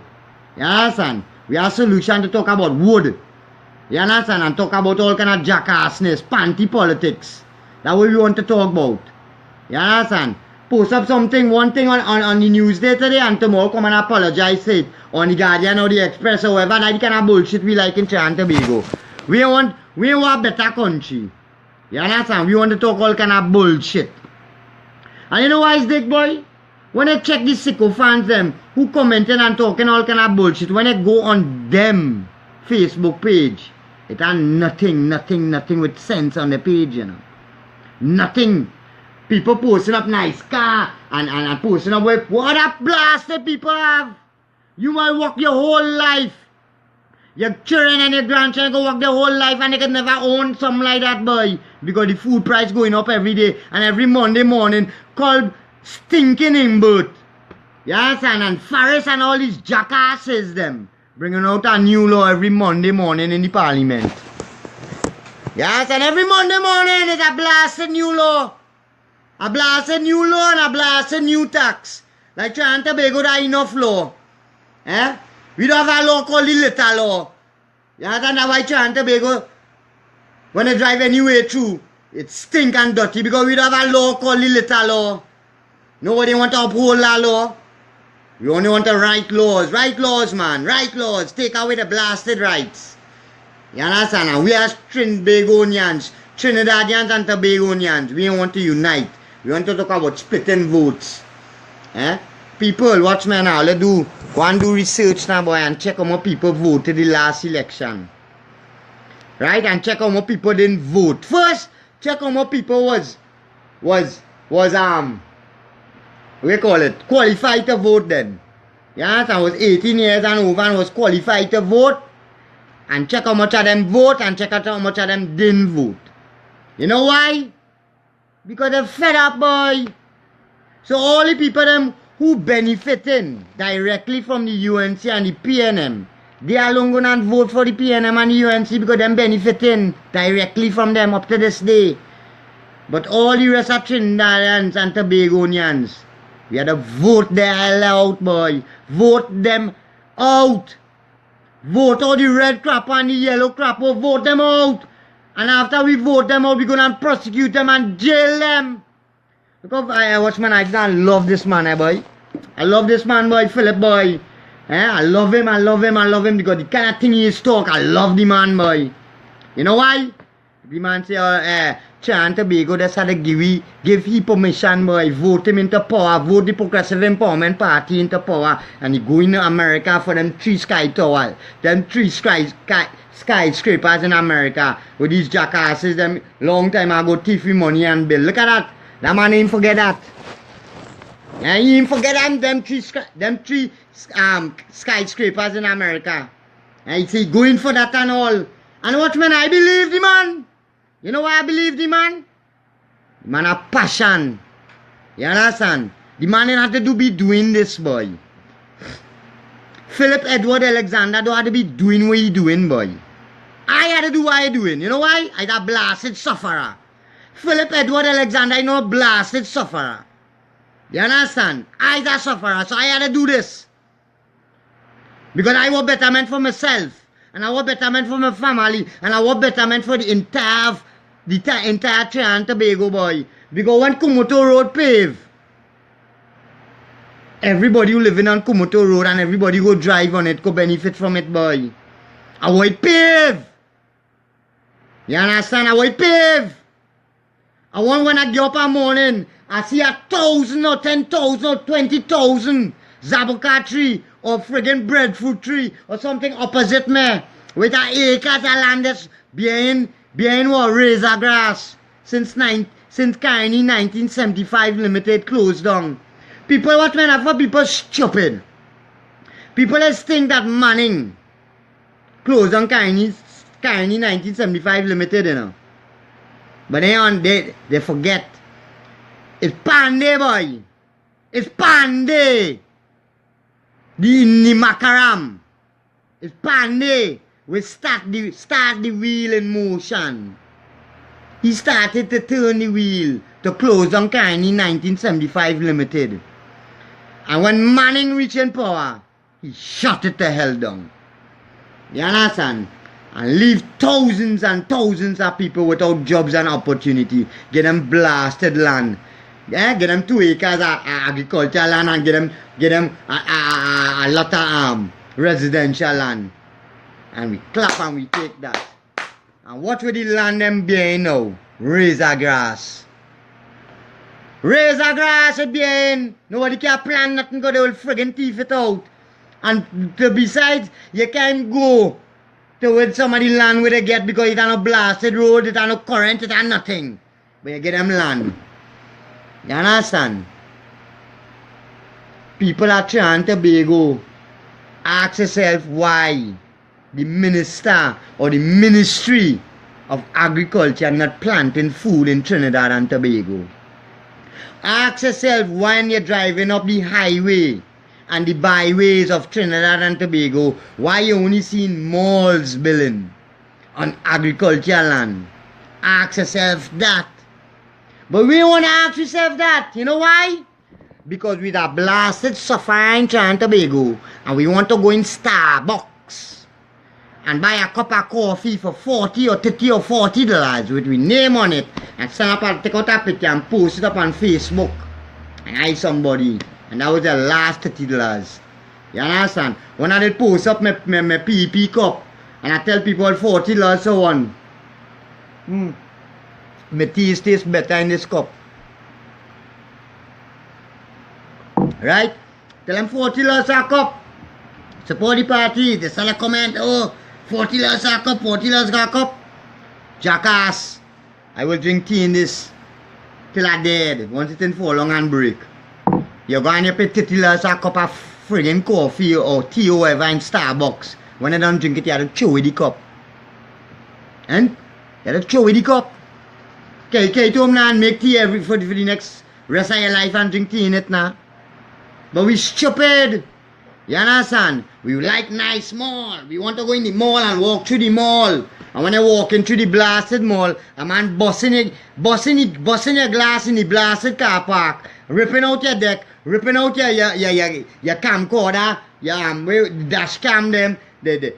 You understand? We have a solution to talk about wood. You understand? And talk about all kind of jackassness, panty politics. That's what we want to talk about. You understand? Post up something, one thing on the news day today, and tomorrow come and apologize it on the Guardian or the Express or whatever. That kind of bullshit we like in Trinidad and Tobago. We want a better country. You understand? We want to talk all kind of bullshit. And you know why, Dick boy? When I check the sicko fans them who commenting and talking all kind of bullshit, when I go on them Facebook page, it has nothing with sense on the page, you know. Nothing. People posting up nice car and posting up with what a blast that people have. You might work your whole life. Your children and your grandchildren go work their whole life and they can never own something like that, boy. Because the food price going up every day and every Monday morning called stinking Imbert. You understand? And Farris and all these jackasses them bringing out a new law every Monday morning in the parliament. Yes, and every Monday morning there's a blasted new law. A blasted new law and a blasted new tax. Like Trinidad and Tobago, there enough law. Eh? We don't have a law called the little law. You understand? That's why Trinidad and Tobago, when they drive anywhere through, it stink and dirty because we don't have a law called the little law. Nobody want to uphold that law. We only want to write laws. Write laws, man. Write laws. Take away the blasted rights. You understand? And we are Trinbagonians, Trinidadians and Tobagonians. We want to unite. We want to talk about splitting votes. Eh? People, watch me now. Let's do. Go and do research now, boy, and check how many people voted the last election. Right? And check how many people didn't vote. First, check how many people was what we call it, qualified to vote then. Yeah, so I was 18 years and over and was qualified to vote. And check how much of them vote and check out how much of them didn't vote. You know why? Because they're fed up, boy. So all the people them who benefiting directly from the UNC and the PNM, they alone gonna vote for the PNM and the UNC because them benefiting directly from them up to this day. But all the rest of Trinidadians and Tobagonians, we had to vote the hell out, boy. Vote them out. Vote all the red crap and the yellow crap. Vote them out. And after we vote them out, we're going to prosecute them and jail them. Because I watchman, I love this man, boy. I love this man, boy, Philip, boy. I love him because the kind of thing he is talk, I love the man, boy. You know why? The man say, Trinidad and Tobago, that's how they give he permission, boy. Vote him into power. Vote the Progressive Empowerment Party into power. And he go in America for them 3 sky towers. Them 3 skyscrapers in America. With these jackasses, them long time ago, thief money and bill. Look at that. That man ain't forget that. Yeah, he ain't forget them 3 skyscrapers in America. And he say, going for that and all. And watch, man, I believe the man. You know why I believe the man? The man have passion. You understand? The man didn't have to be doing this, boy. Philip Edward Alexander don't have to be doing what he doing, boy. I had to do what I doing. You know why? I a blasted sufferer. Philip Edward Alexander, I know a blasted sufferer. You understand? I a sufferer, so I had to do this. Because I want betterment for myself. And I want betterment for my family. And I want betterment for the entire Trinidad and Tobago, boy. Because when Kumoto Road pave, everybody who living on Kumoto Road and everybody who drive on it could benefit from it, boy. I want it pave. You understand? I want it pave. I want when I get up in the morning, I see 1,000 or 10,000 or 20,000 zabuka tree or friggin' breadfruit tree or something opposite me with a acres of land that's behind what razor grass since Carney 1975 Limited closed down. People, what man for people stupid. People just think that Manning closed on Carney 1975 Limited, you know. But they forget. It's Pandey, boy. It's Pandey. The Makaram. It's Pandey. We start the wheel in motion. He started to turn the wheel to close on Carney 1975 Limited. And when Manning reached in power, he shut it the hell down. You understand? And leave thousands and thousands of people without jobs and opportunity. Get them blasted land. Yeah, get them 2 acres of agricultural land and get them a lot of residential land. And we clap and we take that. And what will the land them behind now? Razor grass. Razor grass it behind. Nobody can plant nothing because they will friggin' thief it out. And besides, you can't go towards some of the land where they get because it has no blasted road, it has no current, it has nothing. But you get them land. You understand? People at Trinidad and Tobago, ask yourself why the minister or the ministry of agriculture not planting food in Trinidad and Tobago. Ask yourself when you're driving up the highway and the byways of Trinidad and Tobago, why you only seen malls building on agricultural land. Ask yourself that. But we don't want to ask yourself that. You know why? Because we are blasted suffering Trinidad and Tobago and we want to go in Starbucks and buy a cup of coffee for $40 or $30 or $40 with we name on it and stand up and take out a picture and post it up on Facebook and hire somebody. And that was the last $30. You understand? When I did post up my PP cup and I tell people $40 so on. My tea tastes better in this cup. Right? Tell them $40 a cup. Support the party. They sell a comment, oh, $40 a cup, $40 a cup. Jackass. I will drink tea in this till I dead. Once it in for long and break. You're going to pay $30 a cup of friggin' coffee or tea or whatever in Starbucks. When you don't drink it, you have to chew with the cup. And you have to chew with the cup. Okay, to home now and make tea for the next rest of your life and drink tea in it now. But we stupid. You understand? We like nice mall. We want to go in the mall and walk through the mall. And when I walk into the blasted mall, a man busting your glass in the blasted car park, ripping out your deck, ripping out your camcorder, your dash cam them, if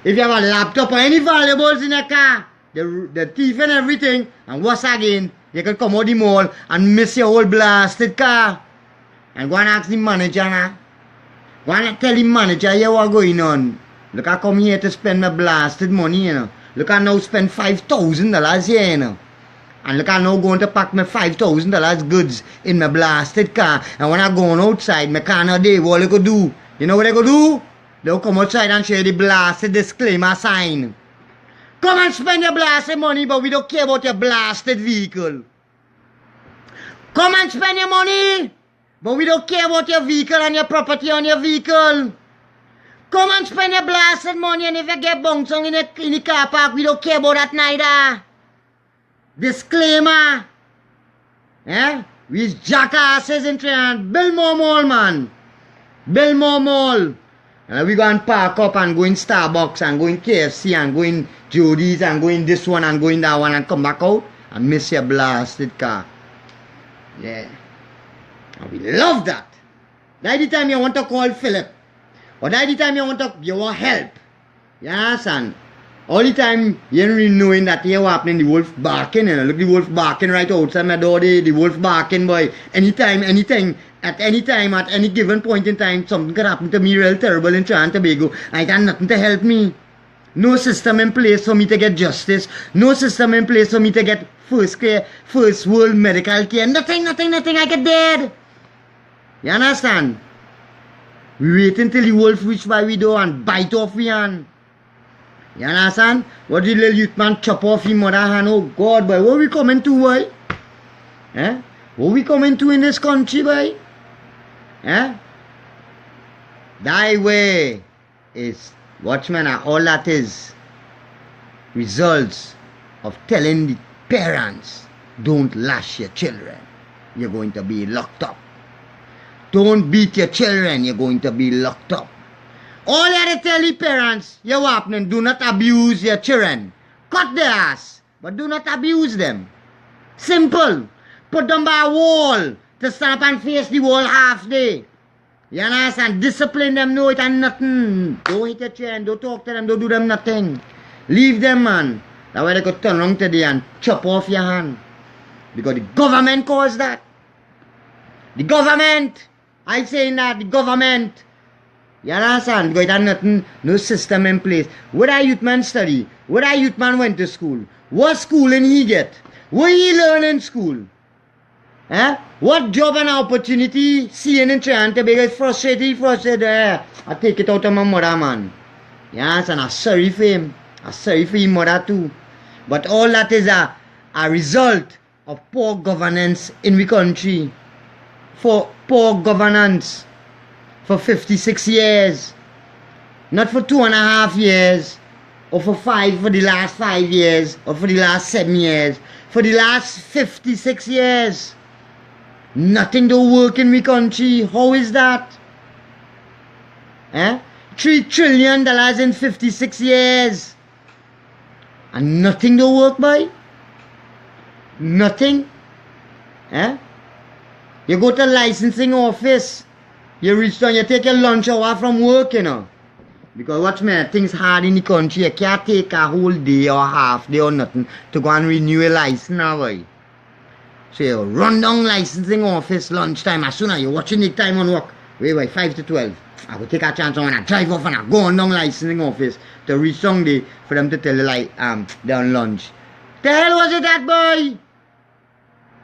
you have a laptop or any valuables in a car, the thief and everything, and once again, you can come out the mall and miss your whole blasted car. And go and ask the manager now. Go and tell the manager, yeah, what's going on? Look, I come here to spend my blasted money, you know. Look, I now spend $5,000 here, you know. And look, I now going to pack my $5,000 goods in my blasted car. And when I go on outside, my car now there, what they could do? You know what they could do? They'll come outside and show you the blasted disclaimer sign. Come and spend your blasted money, but we don't care about your blasted vehicle. Come and spend your money, but we don't care about your vehicle and your property on your vehicle. Come and spend your blasted money, and if you get bounced on in the car park, we don't care about that neither. Disclaimer. Yeah? We's jackasses in Trinidad. Build more mall, man. Build more mall. And we go and park up and go in Starbucks and go in KFC and go in Jody's and go in this one and go in that one and come back out and miss your blasted car. Yeah. And we love that. That's the time you want to call Philip. Or that's the time you want help. You understand? All the time you don't really knowing that you're happening, the wolf barking, you know. Look, the wolf barking right outside my door, the wolf barking, boy. Anytime, anything, at any time, at any given point in time, something can happen to me real terrible in Trinidad and Tobago. I got nothing to help me. No system in place for me to get justice. No system in place for me to get first world medical care. Nothing. I get dead. You understand? We wait until the wolf reach by we door and bite off we hand. You understand? What the little youth man chop off his mother hand? Oh God, boy, what we coming to, boy? Eh? What we coming to in this country, boy? Eh? Thy way is, watchman, all that is results of telling the parents, don't lash your children. You're going to be locked up. Don't beat your children. You're going to be locked up. All you have to tell the parents, you happening, do not abuse your children. Cut their ass, but do not abuse them. Simple. Put them by a wall to stand up and face the wall half day. You understand? Discipline them, no it and nothing. Don't hit your children, don't talk to them, don't do them nothing. Leave them, man. That's why they could turn around today and chop off your hand. Because the government caused that. The government. I'm saying that, the government. You understand? Because it had nothing, no system in place. What a youth man study? What a youth man went to school? What schooling he get? What he learn in school? Eh? What job and opportunity seeing in Trinidad and Tobago is frustrated. I take it out of my mother, man. You understand? I'm sorry for him. I'm sorry for his mother too. But all that is a result of poor governance in the country. For poor governance for 56 years. Not for 2.5 years. Or for the last 5 years. Or for the last 7 years. For the last 56 years. Nothing to work in the country. How is that? Eh? $3 trillion in 56 years. And nothing to work by? Nothing? Eh? You go to licensing office. You reach down, you take your lunch hour from work, you know. Because watch me, things hard in the country. You can't take a whole day or half day or nothing to go and renew a license now, boy. So you run down licensing office lunchtime. As soon as you're watching the time on work, wait, 5 to 12. I will take a chance on and drive off and I go on down licensing office to reach down there for them to tell you like they're on lunch. The hell was it that, boy?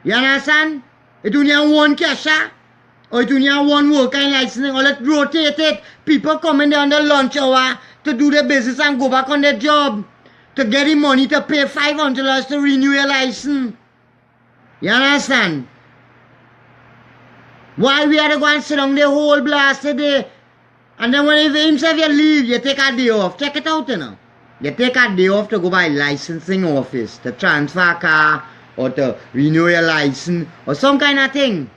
You understand? It only have one cashier or it only have one worker in licensing, or let's rotate it. People coming there on the lunch hour to do their business and go back on their job to get the money to pay $500 to renew your license. You understand? Why we had to go and sit down the whole blasted day? And then when himself you leave, you take a day off. Check it out, you know. You take a day off to go by licensing office, to transfer car, or to renew your license, or some kind of thing.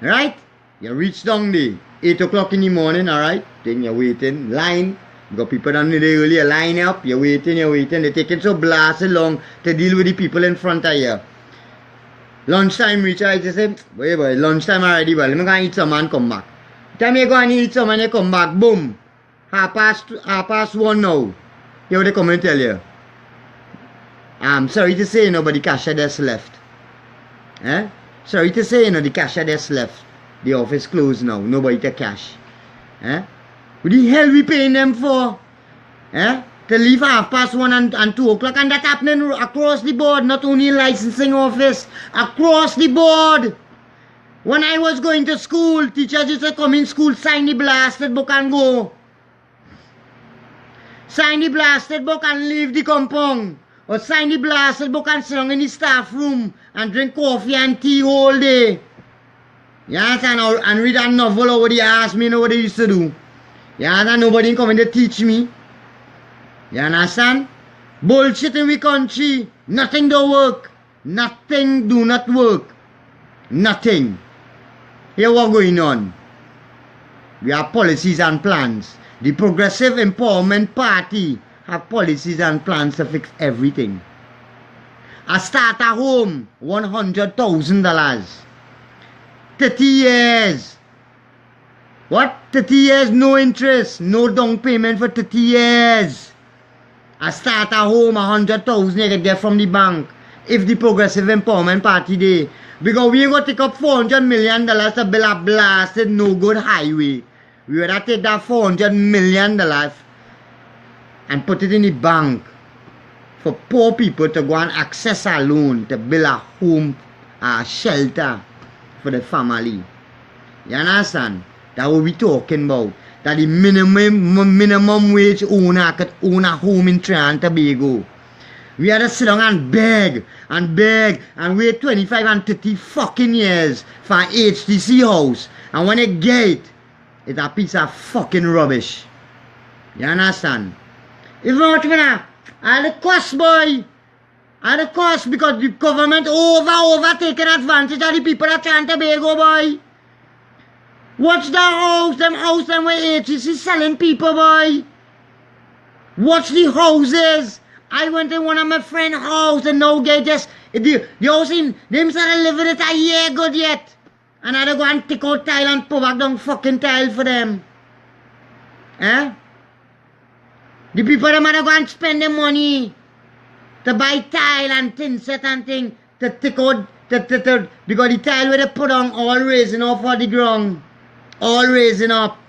Right? You reach down there, 8 o'clock in the morning, alright? Then you're waiting, line. You got people down there early, line up, you're waiting. They're taking so blasted long to deal with the people in front of you. Lunchtime reach, I just say, boy, lunchtime already, well, let me go and eat some and come back. Time you go and eat some and you come back, boom. Half past 1 now. Here what they come and tell you. I'm sorry to say, but the cashier desk left. Eh? Sorry to say, the cashier desk left. The office closed now. Nobody to cash. Eh? What the hell we paying them for? Eh? To leave 1:30 and 2 o'clock, and that happening across the board, not only in licensing office, across the board. When I was going to school, teachers used to come in school, sign the blasted book and go. Sign the blasted book and leave the compound. Or sign the blasted book and sit down in the staff room and drink coffee and tea all day. You understand? And read a novel or what they ask me, what they used to do. You understand? Nobody coming to teach me. You understand? Bullshit in the country. Nothing do work. Nothing do not work. Nothing. Here what going on? We have policies and plans. The Progressive Empowerment Party have policies and plans to fix everything. A starter home, $100,000. 30 years. What? 30 years, no interest, no down payment for 30 years. A starter home, $100,000 you can get from the bank. If the Progressive Empowerment Party dey. Because we go take up $400 million to build a blasted no good highway. We would have take that $400 million and put it in the bank for poor people to go and access a loan to build a home, a shelter for the family. You understand? That's what we talking about. That the minimum wage owner could own a home in Trinidad and Tobago. We had to sit down and beg and wait 25 and 30 fucking years for an HTC house. And when they get it, it's a piece of fucking rubbish. You understand? If not, at the cost, boy. At the cost, because the government over taking advantage of the people at Trinidad and Tobago, boy. Watch the house, them where HTC selling people, boy. Watch the houses. I went to one of my friend's house and now they just, the house in, them started living it a year good yet. And I go and take out tile and put back down fucking tile for them. Eh? The people them are go and spend their money to buy tile and tin set and thing to take out, because the tile where they put on all raising up for the ground. All raising up.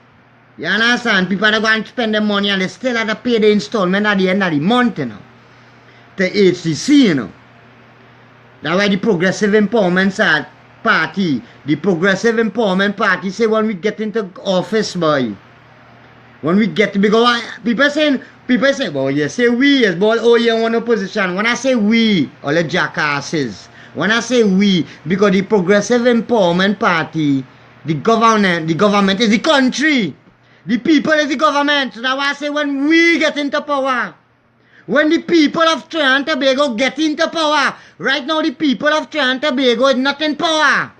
You understand? People are go and spend their money and they still have to pay the installment at the end of the month, you know. The HTC, you know. That's why the Progressive Empowerment Party, the Progressive Empowerment Party say when we get into office, boy. When we get to, because people say, well, you say we, yes, but oh, you want opposition. When I say we, all the jackasses. When I say we, because the Progressive Empowerment Party, the government is the country. The people is the government. So that's why I say when we get into power. When the people of Trinidad and Tobago get into power. Right now the people of Trinidad and Tobago is not in power.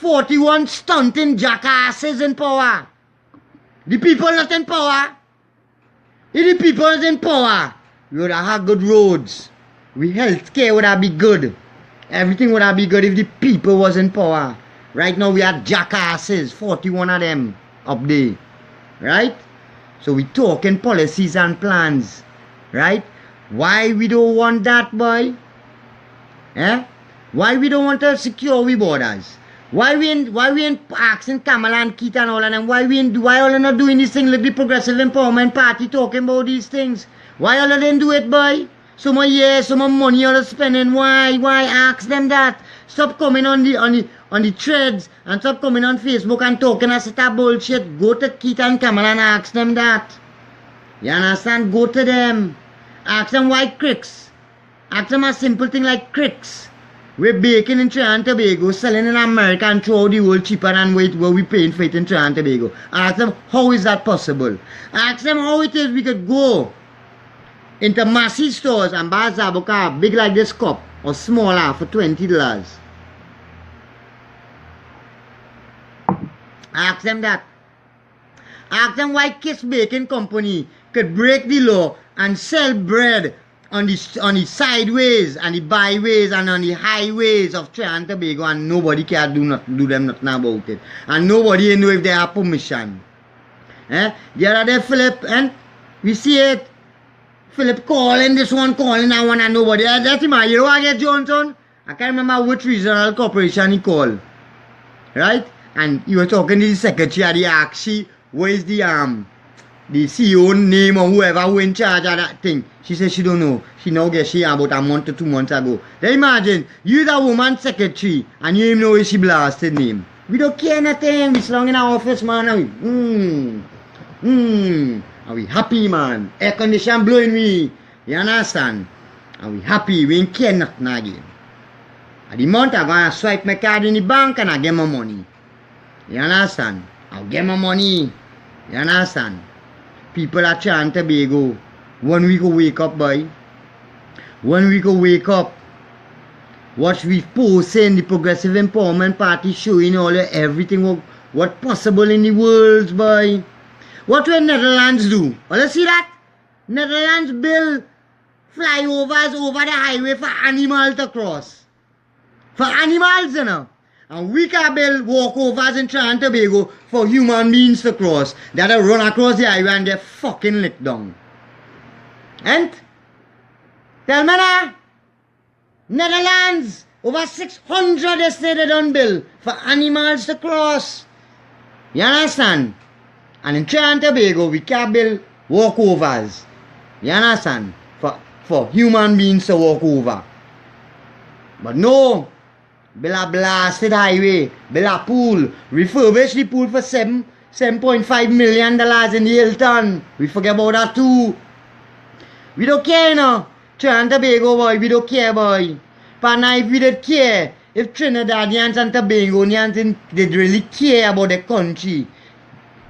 41 stunting jackasses in power. The people not in power. If the people is in power, we would have good roads. We healthcare would have be good. Everything would have be good if the people was in power. Right now we have jackasses, 41 of them up there. Right? So we talking policies and plans. Right? Why we don't want that, boy? Eh? Why we don't want to secure we borders? Why we ain't asking Kamala and Keith and all of them? Why all of them not doing this thing like the Progressive Empowerment Party talking about these things? Why all of them do it, boy? Some more years, some more money all spending. Why? Ask them that. Stop coming on the threads and stop coming on Facebook and talking a set of bullshit. Go to Keith and Kamala and ask them that. You understand? Go to them. Ask them why cricks. Ask them a simple thing like cricks. We're baking in Trinidad and Tobago, selling in America and throw the world cheaper than what we paying for it in Trinidad and Tobago. Ask them how is that possible. Ask them how it is we could go into massive stores and buy Zabuka big like this cup or smaller for $20. Ask them that. Ask them why Kiss Baking Company could break the law and sell bread on the sideways and the byways and on the highways of Trinidad and Tobago and nobody can do them nothing about it. And nobody know if they have permission. The other day Philip, and we see it. Philip calling this one, calling that one, and nobody. That's him. You know what I get, Johnson? I can't remember which regional corporation he called. Right? And you were talking to the secretary, actually, where is the CEO name or whoever who in charge of that thing. She said she don't know. She now get she about a month or 2 months ago. Then imagine, you the woman secretary, and you even know where she blasted name. We don't care nothing. We slung in our office, man. And are we happy, man? Air condition blowing me. You understand? And we happy. We ain't care nothing again. At the month, I'm going to swipe my card in the bank and I get my money. You understand? I'll get my money. You understand? People at Trinidad and Tobago, when we go wake up, boy. When we go wake up, what we posting the Progressive Empowerment Party showing all everything what possible in the world, boy. What will Netherlands do? Well, you see that? Netherlands build flyovers over the highway for animals to cross. For animals, you know. And we can build walkovers in Trinidad and Tobago for human beings to cross. That run across the highway and get fucking licked down. And? Tell me now. Netherlands, over 600 they say they don't build for animals to cross. You understand? And in Trinidad and Tobago, we can build walkovers. You understand? For human beings to walk over. But no. Build a blasted highway. Build a pool. Refurbish the pool for $7.5 million in the Hilton. We forget about that too. We don't care, you know. Trinidad and Tobago, boy, we don't care, boy. But now if we did care, if Trinidadians and Tobagonians did really care about the country,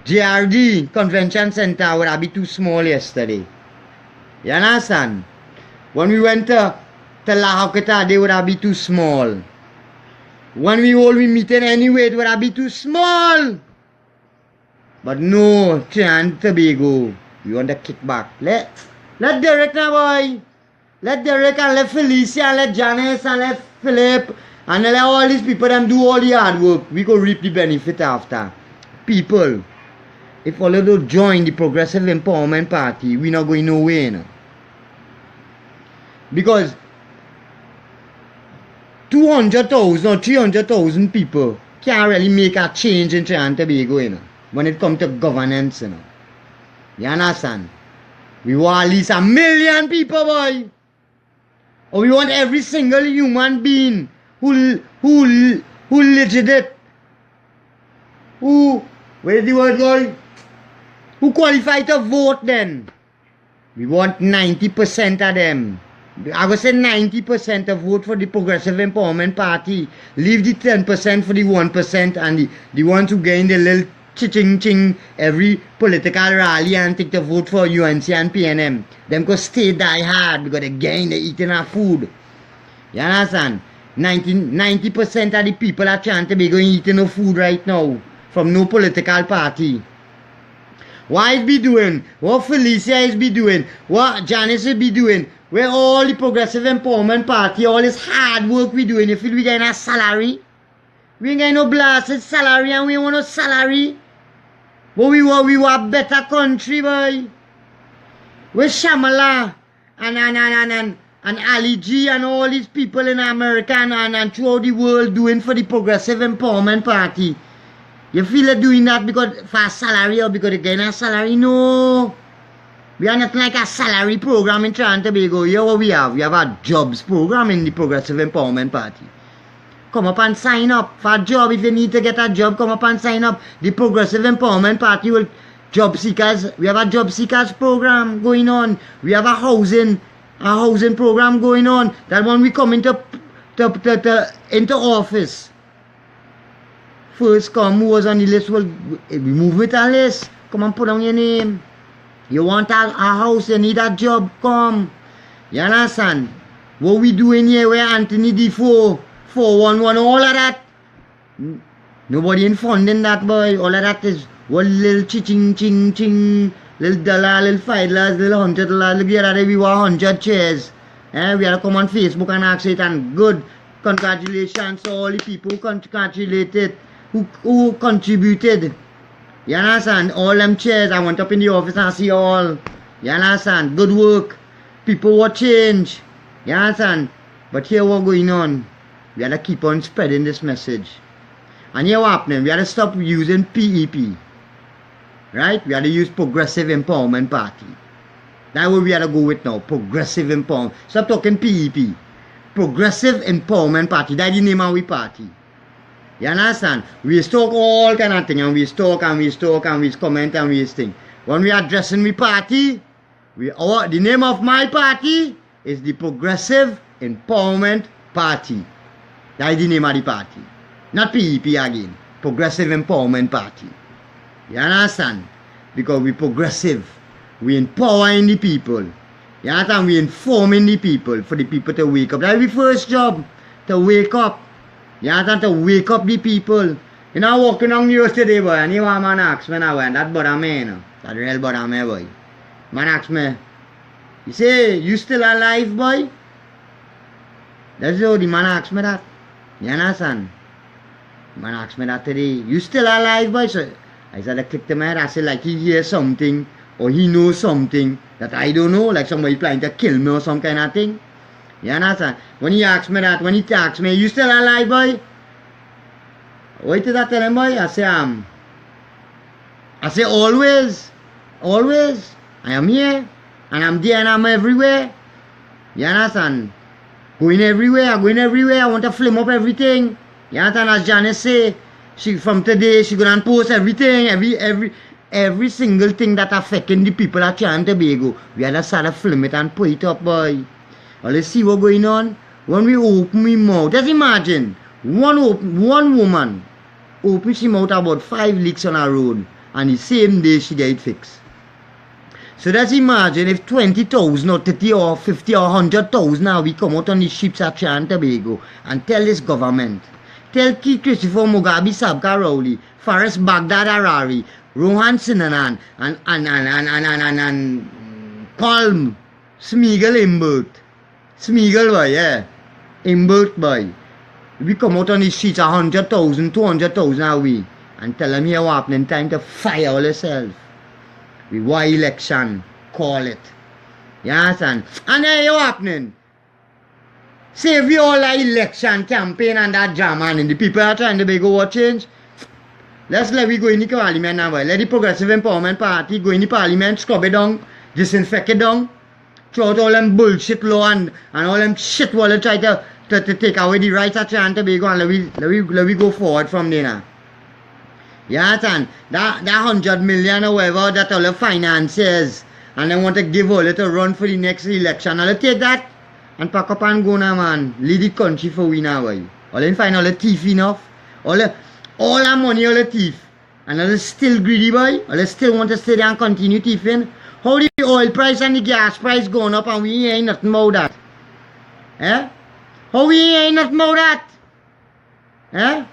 JRD Convention Center would have been too small yesterday. You understand? When we went to Lahokata, they would have been too small. When we all we meeting anyway, it would have been too small. But no, Trinidad and Tobago, we want to kick back. Let Derek now, boy. Let Derek and let Felicia and let Janice and let Philip and let all these people them do all the hard work. We go reap the benefit after. People, if all of them join the Progressive Empowerment Party, we not going nowhere, you know. Because 200,000 or 300,000 people can't really make a change in Trinidad and Tobago, you know, when it comes to governance, you know. You understand? We want at least 1 million people, boy. Or we want every single human being who legitimate, where's the word, boy? Who qualify to vote then. We want 90% of them. I would say 90% to vote for the Progressive Empowerment Party. Leave the 10% for the 1% and the ones who gain the little ching every political rally and take the vote for UNC and PNM. Them go stay die hard because again they eating our food. You understand? 90% of the people are trying to be going eating no food right now from no political party. What is be doing? What Felicia is be doing? What Janice is be doing? Where all the Progressive Empowerment Party, all this hard work we doing, you feel we getting a salary? We ain't getting no blasted salary and we want no salary. But we want a better country, boy. With Shamala and Ali G and all these people in America and throughout the world doing for the Progressive Empowerment Party. You feel like doing that because for a salary or because they getting a salary? No. We are not like a salary program in Trinidad and Tobago. Here what we have? We have a jobs program in the Progressive Empowerment Party. Come up and sign up for a job. If you need to get a job, come up and sign up. The Progressive Empowerment Party will job seekers. We have a job seekers program going on. We have a housing program going on. That when we come into office, first come who was on the list will we move with a list. Come and put down your name. You want a house, you need a job, come. You understand? What we doing here where Anthony D4, 411, all of that. Nobody in funding that, boy. All of that is one little ching, little dollar, little $5, little $100. Look here, we want 100 chairs. We have to come on Facebook and ask it, and good. Congratulations to all the people who congratulated, who contributed. You understand? All them chairs, I went up in the office and see all. You understand? Good work. People will change. You understand? But here what's going on. We have to keep on spreading this message. And here what happening? We have to stop using PEP. Right? We have to use Progressive Empowerment Party. That's what we have to go with now. Progressive Empowerment. Stop talking PEP. Progressive Empowerment Party. That's the name of our party. You understand? We talk all kind of thing, and we talk and we comment and we thing. When we are addressing the party, the name of my party is the Progressive Empowerment Party. That is the name of the party. Not PEP again. Progressive Empowerment Party. You understand? Because we progressive. We empowering the people. You understand? We informing the people for the people to wake up. That is the first job. To wake up. You understand? To wake up the people. You know, walking on the road today, boy, and you want man ask me now, and that bother me, you know. That real bother me, boy. Man ask me, you say, you still alive, boy? That's how the man ask me that. You understand? Man ask me that today, you still alive, boy? So I said, I clicked the man, I said, like he hears something, or he knows something that I don't know, like somebody planning to kill me or some kind of thing. You understand? When he asks me that, when he asks me, you still alive, boy? What did I tell him, boy? I say, always. I am here, and I'm there, and I'm everywhere. You understand? Going everywhere, I want to flame up everything. You understand? As Janice say, From today, she gonna post everything, every single thing that affecting the people at Trinidad and Tobago. We had to start to film it and put it up, boy. Well, let's see what's going on. When we open my mouth, just imagine, one woman opens she mouth about 5 leaks on her road, and the same day she get it fixed. So just imagine if 20,000 or 30 or 50 or 100,000 now we come out on the ships at Trinidad and Tobago and tell this government, tell Keith Christopher Mugabe Sabka Rowley, Faris Baghdad Harari, Rohan Sinanan, and Palm Smeagol Imbert. Smeagol boy, yeah. Imbert boy. We come out on the streets 100,000, 200,000 are we, and tell them here what happening, time to fire all yourself. We want election, call it. You understand? And then you happening. Say we all like election campaign and that drama and the people are trying to make what change. Let's let we go in the parliament now. Let the Progressive Empowerment Party go in the parliament, scrub it down, disinfect it down, throw out all them bullshit law and all them shit while they try to take away the rights of Trinidad and Tobago, and let we go forward from there now. You understand? That 100 million or whatever that all the finances, and they want to give all it a run for the next election. I'll take that and pack up and go now, man. Lead the country for we now, boy. All in find all the thief enough. All the money, all the thief. And all the still greedy, boy. All they still want to stay there and continue thieving. How the oil price and the gas price going up and we ain't nothing about that? Eh? How we ain't nothing about that? Eh?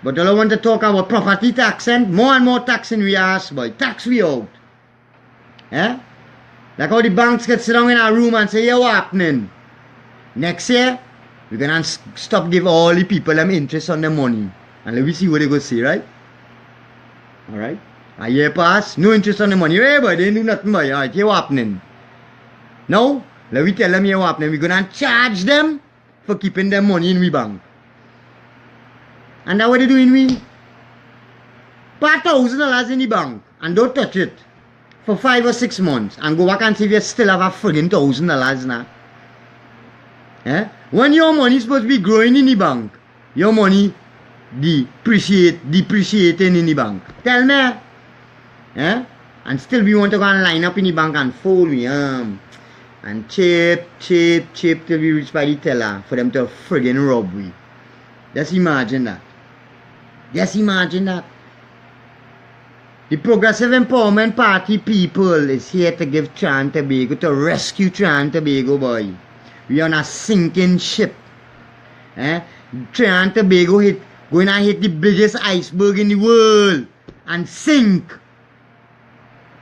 But all I want to talk about property tax and more taxing we ask, boy. Tax we out. Eh? Like how the banks get sit down in our room and say, yeah, what happening? Next year, we're going to stop give all the people them interest on their money. And let me see what they go say, right? Alright? A year pass, no interest on the money. Hey, boy, they didn't do nothing, boy. Alright, here what happening? Now, let me tell them here what happening. We're going to charge them for keeping their money in we bank. And that's what they doing we? Put $1,000 in the bank and don't touch it for 5 or 6 months and go back and see if you still have a friggin' $1,000 now. Eh? When your money is supposed to be growing in the bank, your money depreciating in the bank. Tell me. Eh? And still we want to go and line up in the bank and fold me and chip till we reach by the teller for them to friggin' rob we. Just imagine that. Just imagine that. The Progressive Empowerment Party people is here to give Trinidad and Tobago, to rescue Trinidad and Tobago, boy. We are on a sinking ship. Eh? Trinidad and Tobago going to hit the biggest iceberg in the world and sink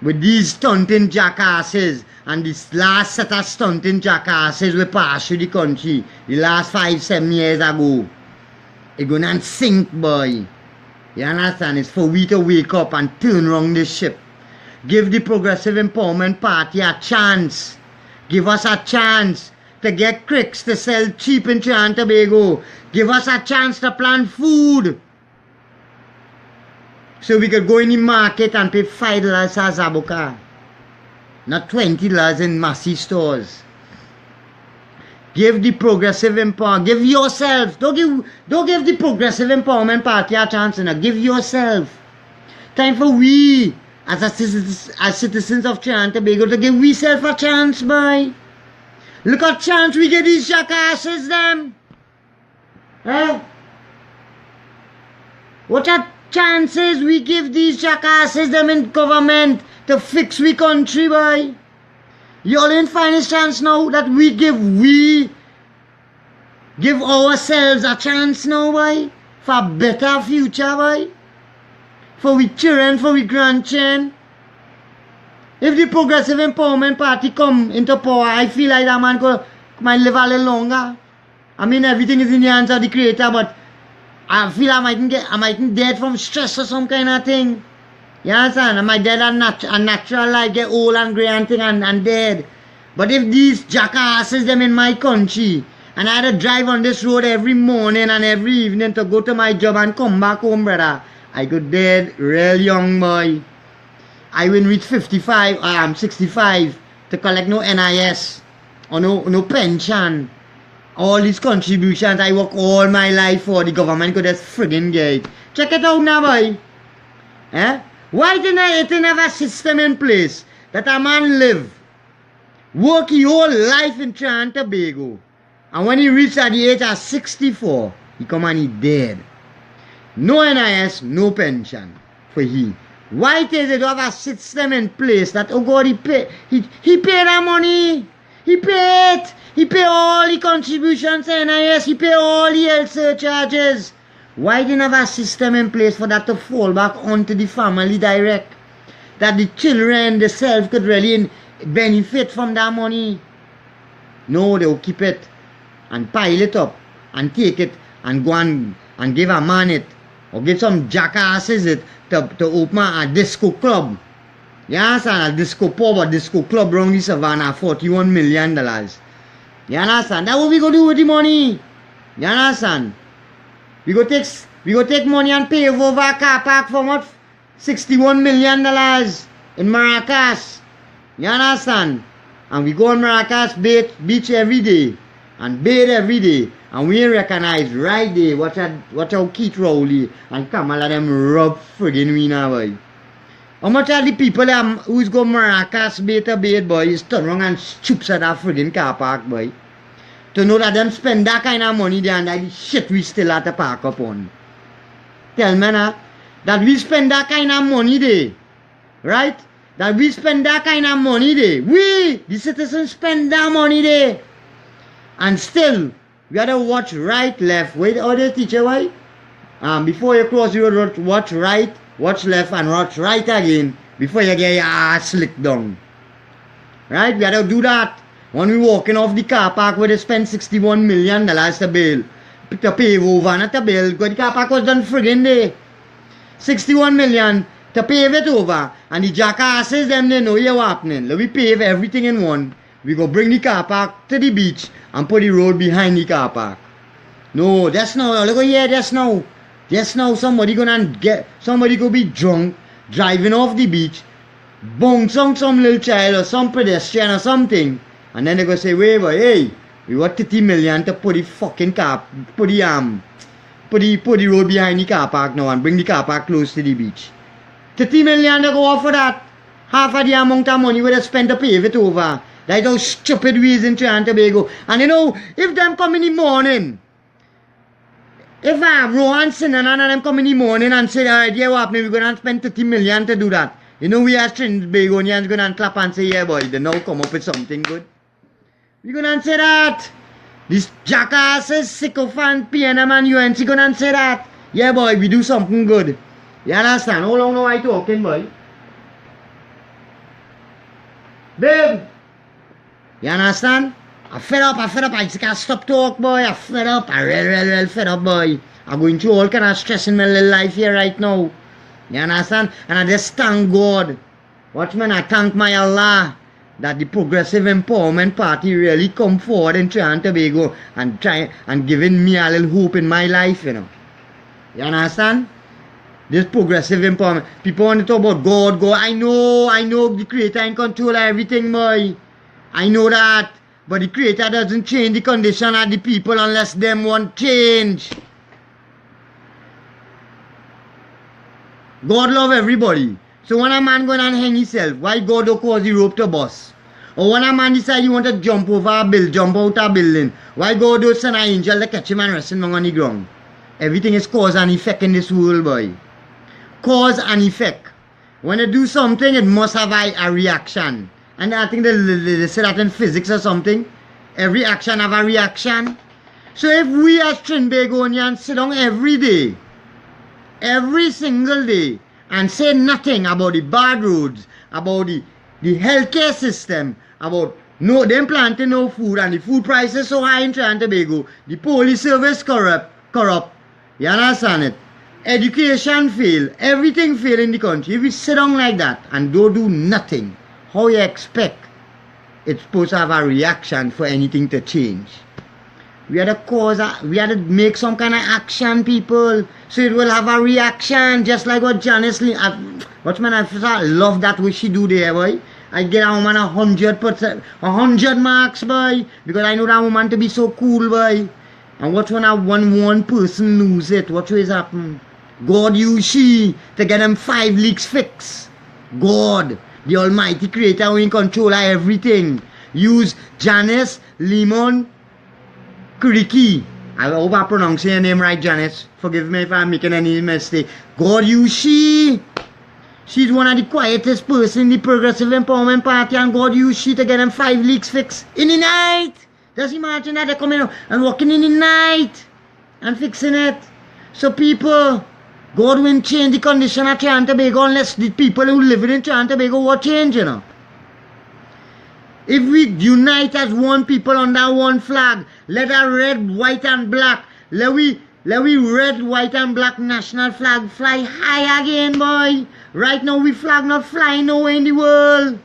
with these stunting jackasses. And this last set of stunting jackasses we passed through the country the last 5-7 years ago. It's going to sink, boy. You understand? It's for we to wake up and turn around this ship. Give the Progressive Empowerment Party a chance. Give us a chance to get cricks to sell cheap in Trinidad and Tobago. Give us a chance to plant food. So we could go in the market and pay $5 as Zabuka. Not $20 in Massey stores. Give the Progressive Empowerment, give yourself. Don't give the Progressive Empowerment Party a chance now. Give yourself. Time for we, as citizens of Trinidad and Tobago, to give we self a chance, boy. Look at chance we get these jackasses, them. Eh? What are chances we give these jackasses, them in government, to fix we country, boy? You all ain't find a chance now that we give ourselves a chance now, boy, for a better future, boy, for we children, for we grandchildren. If the Progressive Empowerment Party come into power, I feel like that man might live a little longer. I mean, everything is in the hands of the Creator, but I feel I might dead from stress or some kind of thing. You understand? I might dead a natural life, get old and grey and thing and dead. But if these jackasses them in my country, and I had to drive on this road every morning and every evening to go to my job and come back home, brother, I could dead real young, boy. I wouldn't reach 55, I'm 65 to collect no NIS or no pension. All these contributions I work all my life for, the government could just friggin' get. Check it out now, boy. Eh? Why didn't it have a system in place that a man live, work his whole life in Trinidad and Tobago, and when he reached at the age of 64, he come and he dead. No NIS, no pension for he. Why does it have a system in place that, oh God, he pay that money. He paid all the contributions to NIS, he paid all the health surcharges. Why didn't have a system in place for that to fall back onto the family direct? That the children themselves could really benefit from that money? No, they'll keep it and pile it up and take it and go and give a man it, or give some jackasses it to open a disco club. You understand? A disco pub or disco club around the savannah, $41 million. You understand? That's what we go do with the money. You understand? We go take money and pay over a car park for what? $61 million in Maracas. You understand? And we go on Maracas beach every day and bathe every day. And we recognize right there watch how Keith Rowley and Kamala them rub friggin' we now, boy. How much of the people who's go Maracas bathe, boy, is turn around and stoops at that friggin' car park, boy. To know that them spend that kind of money there and that the shit we still have to park up on. Tell me now, that we spend that kind of money there, right? That we spend that kind of money there. We, the citizens, spend that money there. And still, we have to watch right, left. Wait, other teacher, why? Before you cross the road, watch right, watch left, and watch right again before you get your ass slicked down. Right? We have to do that. When we walking off the car park where they spend $61 million to pave over, not to build, because the car park was done friggin' there. $61 million to pave it over, and the jackasses them they know you're happening. Let me pave everything in one. We go bring the car park to the beach and put the road behind the car park. No, that's now. Look here, that's now. Just now somebody gonna be drunk, driving off the beach, bounce on some little child or some pedestrian or something, and then they go say, wait, boy, hey, we want $30 million to put the fucking car, put the road behind the car park now and bring the car park close to the beach. $30 million to go off for that. Half of the amount of money we have spent to pave it over. That's how stupid we is in Trinidad and Tobago. And you know, if them come in the morning, if Laurencin and none of them come in the morning and say, alright, yeah, what happening? We're going to spend $30 million to do that. You know, we as Trinbagonians going to clap and say, yeah, boy, they now come up with something good. We're going to say that. These jackasses, sycophant, PNM and UNC going to say that. Yeah, boy, we do something good. You understand? How long now I talking, boy? Babe! You understand? I'm fed up. I just can't stop talk, boy. I'm fed up. I'm real fed up, boy. I'm going through all kind of stress in my little life here right now. You understand? And I just thank God. Watch man, I thank my Allah that the Progressive Empowerment Party really come forward in Trinidad and Tobago and try and giving me a little hope in my life, you know. You understand? This Progressive Empowerment. People want to talk about God. I know the Creator in control of everything, boy. I know that. But the Creator doesn't change the condition of the people unless them want change. God love everybody. So when a man going and hang himself, why God don't cause the rope to bust? Or when a man decide he want to jump over a building, jump out a building, why God don't send an angel to catch him and rest him on the ground? Everything is cause and effect in this world, boy. Cause and effect. When they do something, it must have a reaction. And I think they say that in physics or something. Every action have a reaction. So if we as Trinbagonians sit down every day, every single day, and say nothing about the bad roads, about the healthcare system, about them planting no food, and the food prices so high in Trinidad and Tobago, the police service corrupt, you understand it? Education fail, everything fail in the country. If we sit down like that and don't do nothing, how you expect it's supposed to have a reaction for anything to change? We had to make some kind of action, people, so it will have a reaction, just like what Janice Lee, watch man, I love that what she do there, boy. I get a woman 100%, 100 marks, boy, because I know that woman to be so cool, boy. And watch when one person lose it, watch what is happen. God use she to get them 5 leaks fixed. God, the almighty creator who in control of everything, use Janice Lemon Kuriki. I hope I pronounce your name right, Janice. Forgive me if I'm making any mistake. God use she. She's one of the quietest person in the Progressive Empowerment Party, and God use she to get them 5 leaks fixed in the night. Just imagine that they're coming out and working in the night and fixing it. So people, God will change the condition of Trinidad and Tobago unless the people who live in Trinidad and Tobago will change, you know. If we unite as one people under one flag, let our red, white and black, let we red, white and black national flag fly high again, boy. Right now we flag not flying nowhere in the world.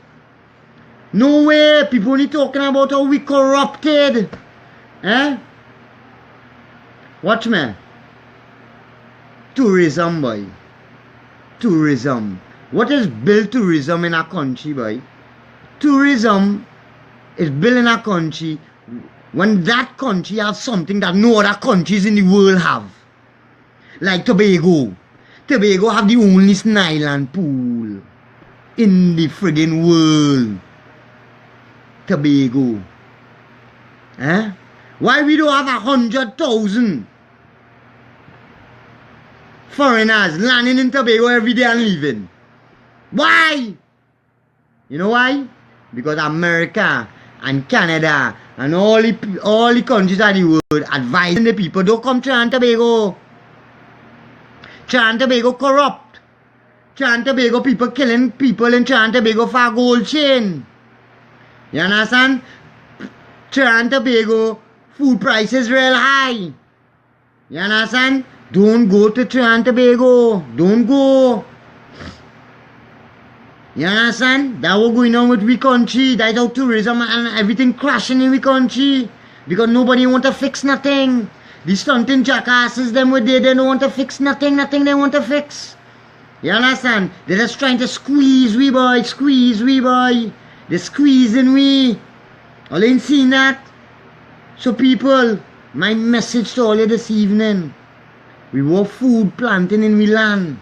Nowhere. People only talking about how we corrupted. Eh? Watch me. Tourism, boy. Tourism. What is built tourism in a country, boy? Tourism is built in a country when that country has something that no other countries in the world have. Like Tobago. Tobago have the only island pool in the friggin' world. Tobago. Eh? Why we don't have 100,000 foreigners landing in Tobago every day and leaving? Why? You know why? Because America and Canada and all the countries of the world advising the people, don't come to Trinidad and Tobago. Trinidad and Tobago corrupt. Trinidad and Tobago people killing people in Trinidad and Tobago for a gold chain. You understand? Trinidad and Tobago food prices real high. You understand? Don't go to Trinidad and Tobago. Don't go. You understand? That was going on with we country. That's how tourism and everything crashing in we country. Because nobody want to fix nothing. The stunting jackasses them were there, they don't want to fix nothing they want to fix. You understand? They're just trying to squeeze we boy, They're squeezing we. All ain't seen that? So people, my message to all you this evening. We want food planting in we land.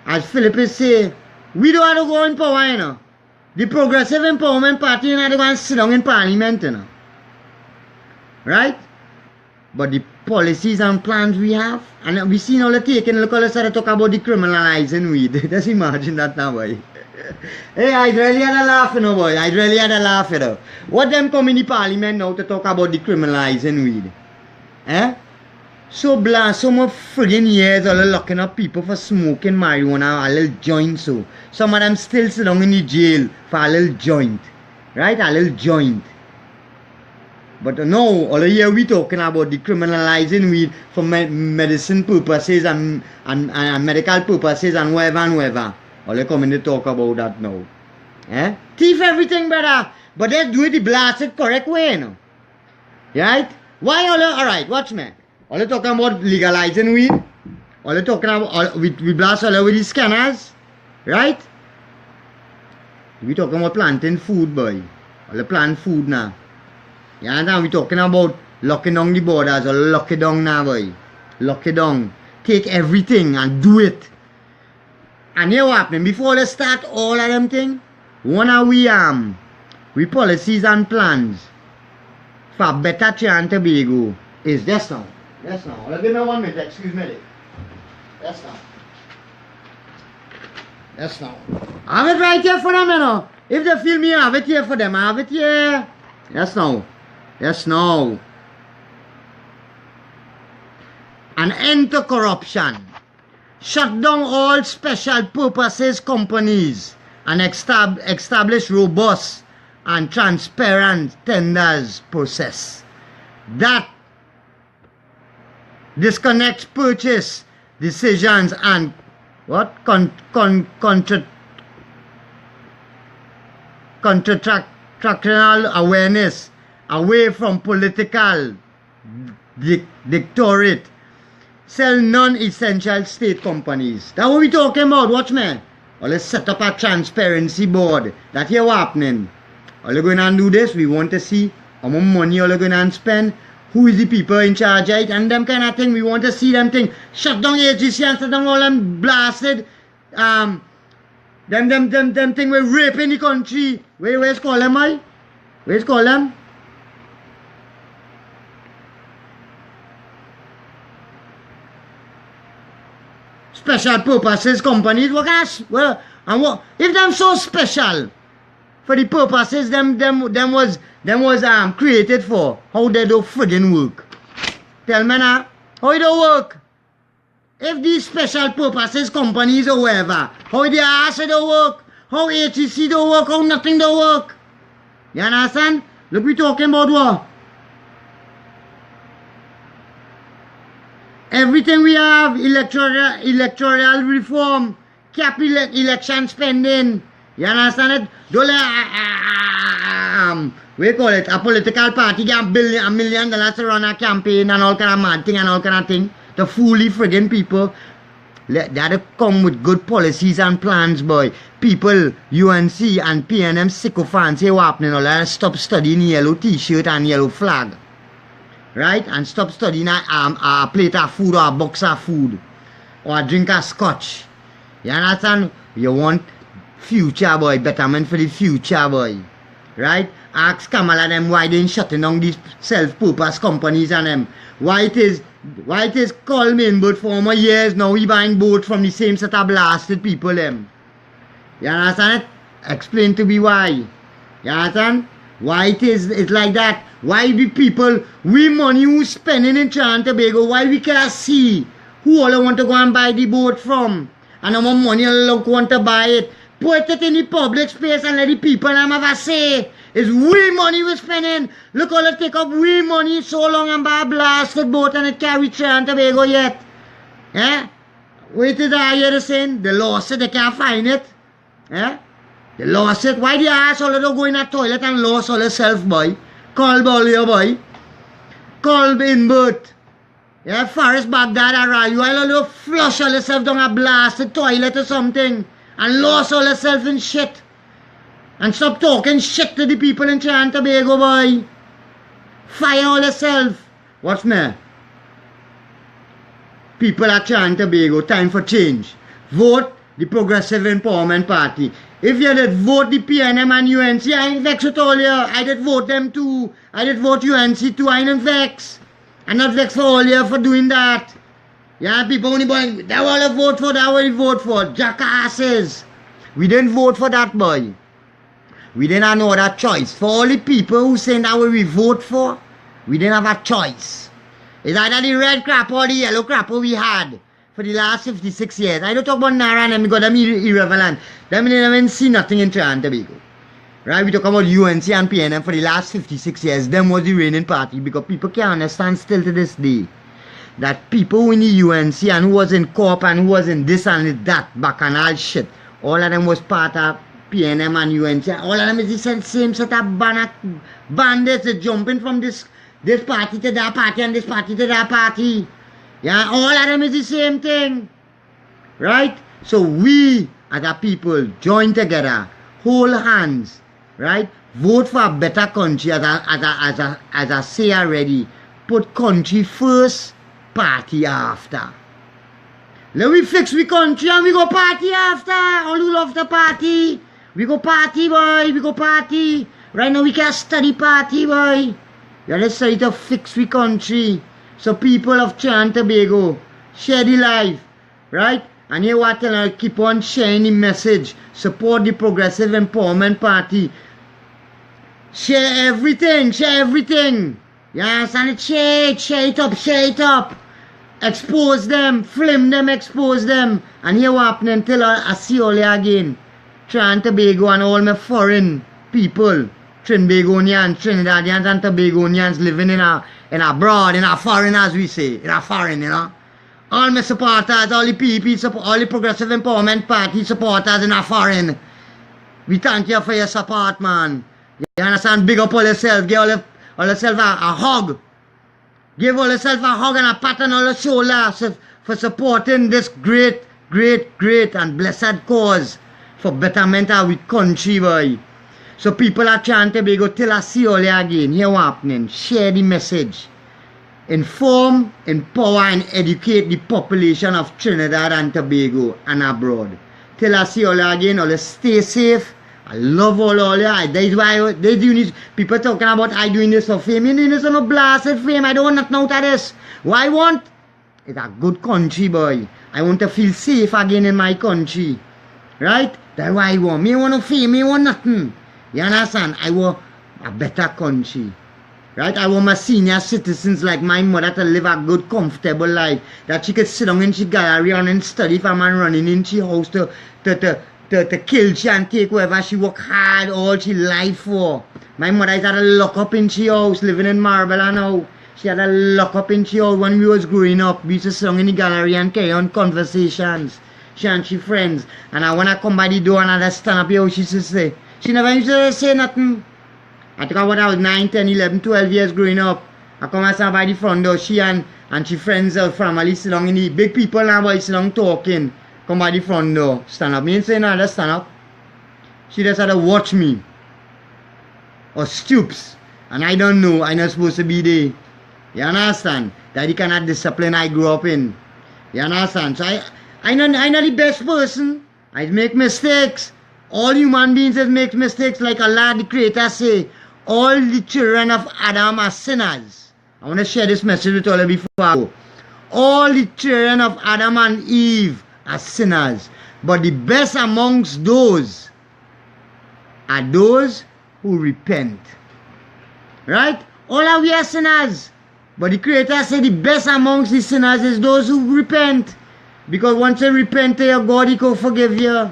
As Philip is say, we don't have to go in power, you know. The Progressive Empowerment Party, you know, they go and sit down in Parliament, you know. Right? But the policies and plans we have, and we see all the taking, look all the sudden talk about the criminalizing weed. Just imagine that now, boy. Hey, I'd really had a laugh, you know, boy. I'd really had a laugh, you know. What them come in the Parliament now to talk about the criminalizing weed? Eh? So blast, so much friggin' years all locking up people for smoking marijuana, a little joint so. Some of them still sit down in the jail for a little joint. Right? A little joint. But now, all the year we talking about the criminalizing weed for medicine purposes and medical purposes and whatever. All they come in to talk about that now. Eh? Thief everything, brother. But let's do it the blasted correct way, you know. Right? Why alright, watch me. All they talking about legalizing weed. All they talking about, we blast all over the scanners. Right? We talking about planting food, boy. All they plant food now. Yeah, now we talking about locking down the borders or lock it down now, boy. Lock it down. Take everything and do it. And here what happening? Before they start all of them things, one of we policies and plans for better Trinidad and Tobago is this now. Yes, now. Give me 1 minute. Excuse me. Yes, now. Yes, now. I have it right here for them, you know. If they feel me, I have it here for them. I have it here. Yes, now. Yes, now. An end to corruption. Shut down all special purposes companies and establish robust and transparent tenders process. That disconnects purchase decisions and what contractual awareness away from political dictatorate. Sell non-essential state companies. That's what we talking about. Watch me. Or let's set up a transparency board. That here what happening. All you going to do this, we want to see how much money all you going to spend, who is the people in charge, right? And them kind of thing, we want to see them thing. Shut down AGC and shut down all them blasted, them thing we're raping the country. Where's call them, I? Where's call them? Special purposes companies, what kind of, well, and what, if them so special for the purposes them was created for, how they do friggin' work? Tell me now, how they work? If these special purposes companies or whatever, how they ask they work? How HEC do work? How nothing do work? You understand? Look, we talking about what? Everything we have, electoral reform, cap election spending. You understand it? Don't we call it a political party get $1 million to run a campaign and all kind of mad thing and all kind of thing to fool the friggin' people. That come with good policies and plans, boy. People, UNC and PNM sycophants, hey, what happening? All stop studying yellow t-shirt and yellow flag. Right? And stop studying a plate of food or a box of food or a drink of scotch. You understand? You want future, boy, betterment for the future, boy. Right? Ask Kamala them why they ain't shutting down these self-purpose companies and them. Why it is called main boat for more years now we buying boat from the same set of blasted people them. You understand it? Explain to me why. You understand? Why it's like that? Why the people, we money who spending in Trinidad and Tobago, why we can't see who all want to go and buy the boat from? And how much money all want to buy it? Put it in the public space and let the people have a say. It's we money we spending. Look all it take up we money so long and buy a blasted boat and it can't reach Trinidad and Tobago yet. Eh? Wait till I hear the saying, the law said they can't find it. Eh? The law said, why the ass all don't go in a toilet and lost all yourself, boy? Call Bolio, boy. Call Inbert. Yeah, Forest Baghdad around you. I'll flush all yourself down a blasted toilet or something. And lost all yourself in shit. And stop talking shit to the people in Trinidad and Tobago, boy. Fire all yourself. What's me? People at Trinidad and Tobago, time for change. Vote the Progressive Empowerment Party. If you did vote the PNM and UNC, I ain't vexed with all you. I did vote them too. I did vote UNC too. I ain't vexed. I'm not vexed for all you for doing that. Yeah, people only boy, that all you vote for, that what you vote for. Jackasses. We didn't vote for that, boy. We didn't have no other choice. For all the people who saying that what we vote for, we didn't have a choice. It's either the red crap or the yellow crap we had for the last 56 years. I don't talk about Nara and them because them irrelevant. Them didn't see nothing in Trinidad and Tobago. Right? We talk about UNC and PNM for the last 56 years. Them was the reigning party because people can't understand still to this day that people who in the UNC and who was in COP and who was in this and that bacchanal shit, all of them was part of PNM and UNC. All of them is the same set of bandits that jumping from this party to that party and this party to that party. Yeah, all of them is the same thing. Right? So we as a people join together, hold hands, right? Vote for a better country as I say already. Put country first, party after. Let we fix we country and we go party after. All who love the party. We go party, boy. We go party. Right now we can't study party, boy. You let's study to fix we country. So people of Trinidad and Tobago, share the life, right? And you want to keep on sharing the message. Support the Progressive Empowerment Party. Share everything, share everything. You understand it? Share it up. Expose them, film them, expose them. And here what happening until I see all you again. Trinidad and Tobago and all my foreign people. Trinbagonians, Trinidadians and Tobagonians living in abroad, in a foreign as we say, in a foreign, you know. All my supporters, all the PP, all the Progressive Empowerment Party supporters in a foreign. We thank you for your support, man. You understand? Big up all yourself, give all yourself a hug. Give all yourself a hug and a pat on all the shoulders for supporting this great and blessed cause for betterment of our country, boy. So people are trying to go till I see all you again. Here what happening. Share the message. inform, empower, and educate the population of Trinidad and Tobago and abroad. Till I see all again, all stay safe. I love all you. That is why they doing this. People talking about I doing this for fame. You doing this on a blasted fame. I don't want nothing out of this. What I want is a good country, boy. I want to feel safe again in my country. Right? That's what I want. Me want no fame. Me want nothing. You understand? I want a better country. Right? I want my senior citizens like my mother to live a good, comfortable life. That she could sit down in she gallery and study for man running in she house to kill she and take whatever she work hard all she life for. My mother is had a lock up in she house, living in Marble now. She had a lock up in she house when we was growing up. We used to sit down in the gallery and carry on conversations. She and she friends. And I when I come by the door and I stand up here, she used to say. She never used to say nothing. I think when I was 9, 10, 11, 12 years growing up, I come and stand by the front door. She and she friends, her family sit down in the big people now, boys sit down talking. Come by the front door, stand up. Me ain't saying no, stand up. She just had to watch me. Or stoops. And I don't know, I'm not supposed to be there. You understand? That the kind of discipline I grew up in. You understand? So I'm not the best person. I make mistakes. All human beings make mistakes, like Allah the Creator say. All the children of Adam are sinners. I want to share this message with all of you before I go. All the children of Adam and Eve are sinners. But the best amongst those are those who repent. Right? All of we are sinners. But the Creator said the best amongst the sinners is those who repent. Because once you repent, your God, He can forgive you.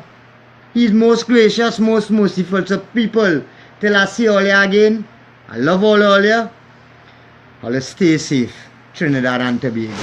He's most gracious, most merciful. So people, till I see all you again, I love all you. All stay safe. Trinidad and Tobago.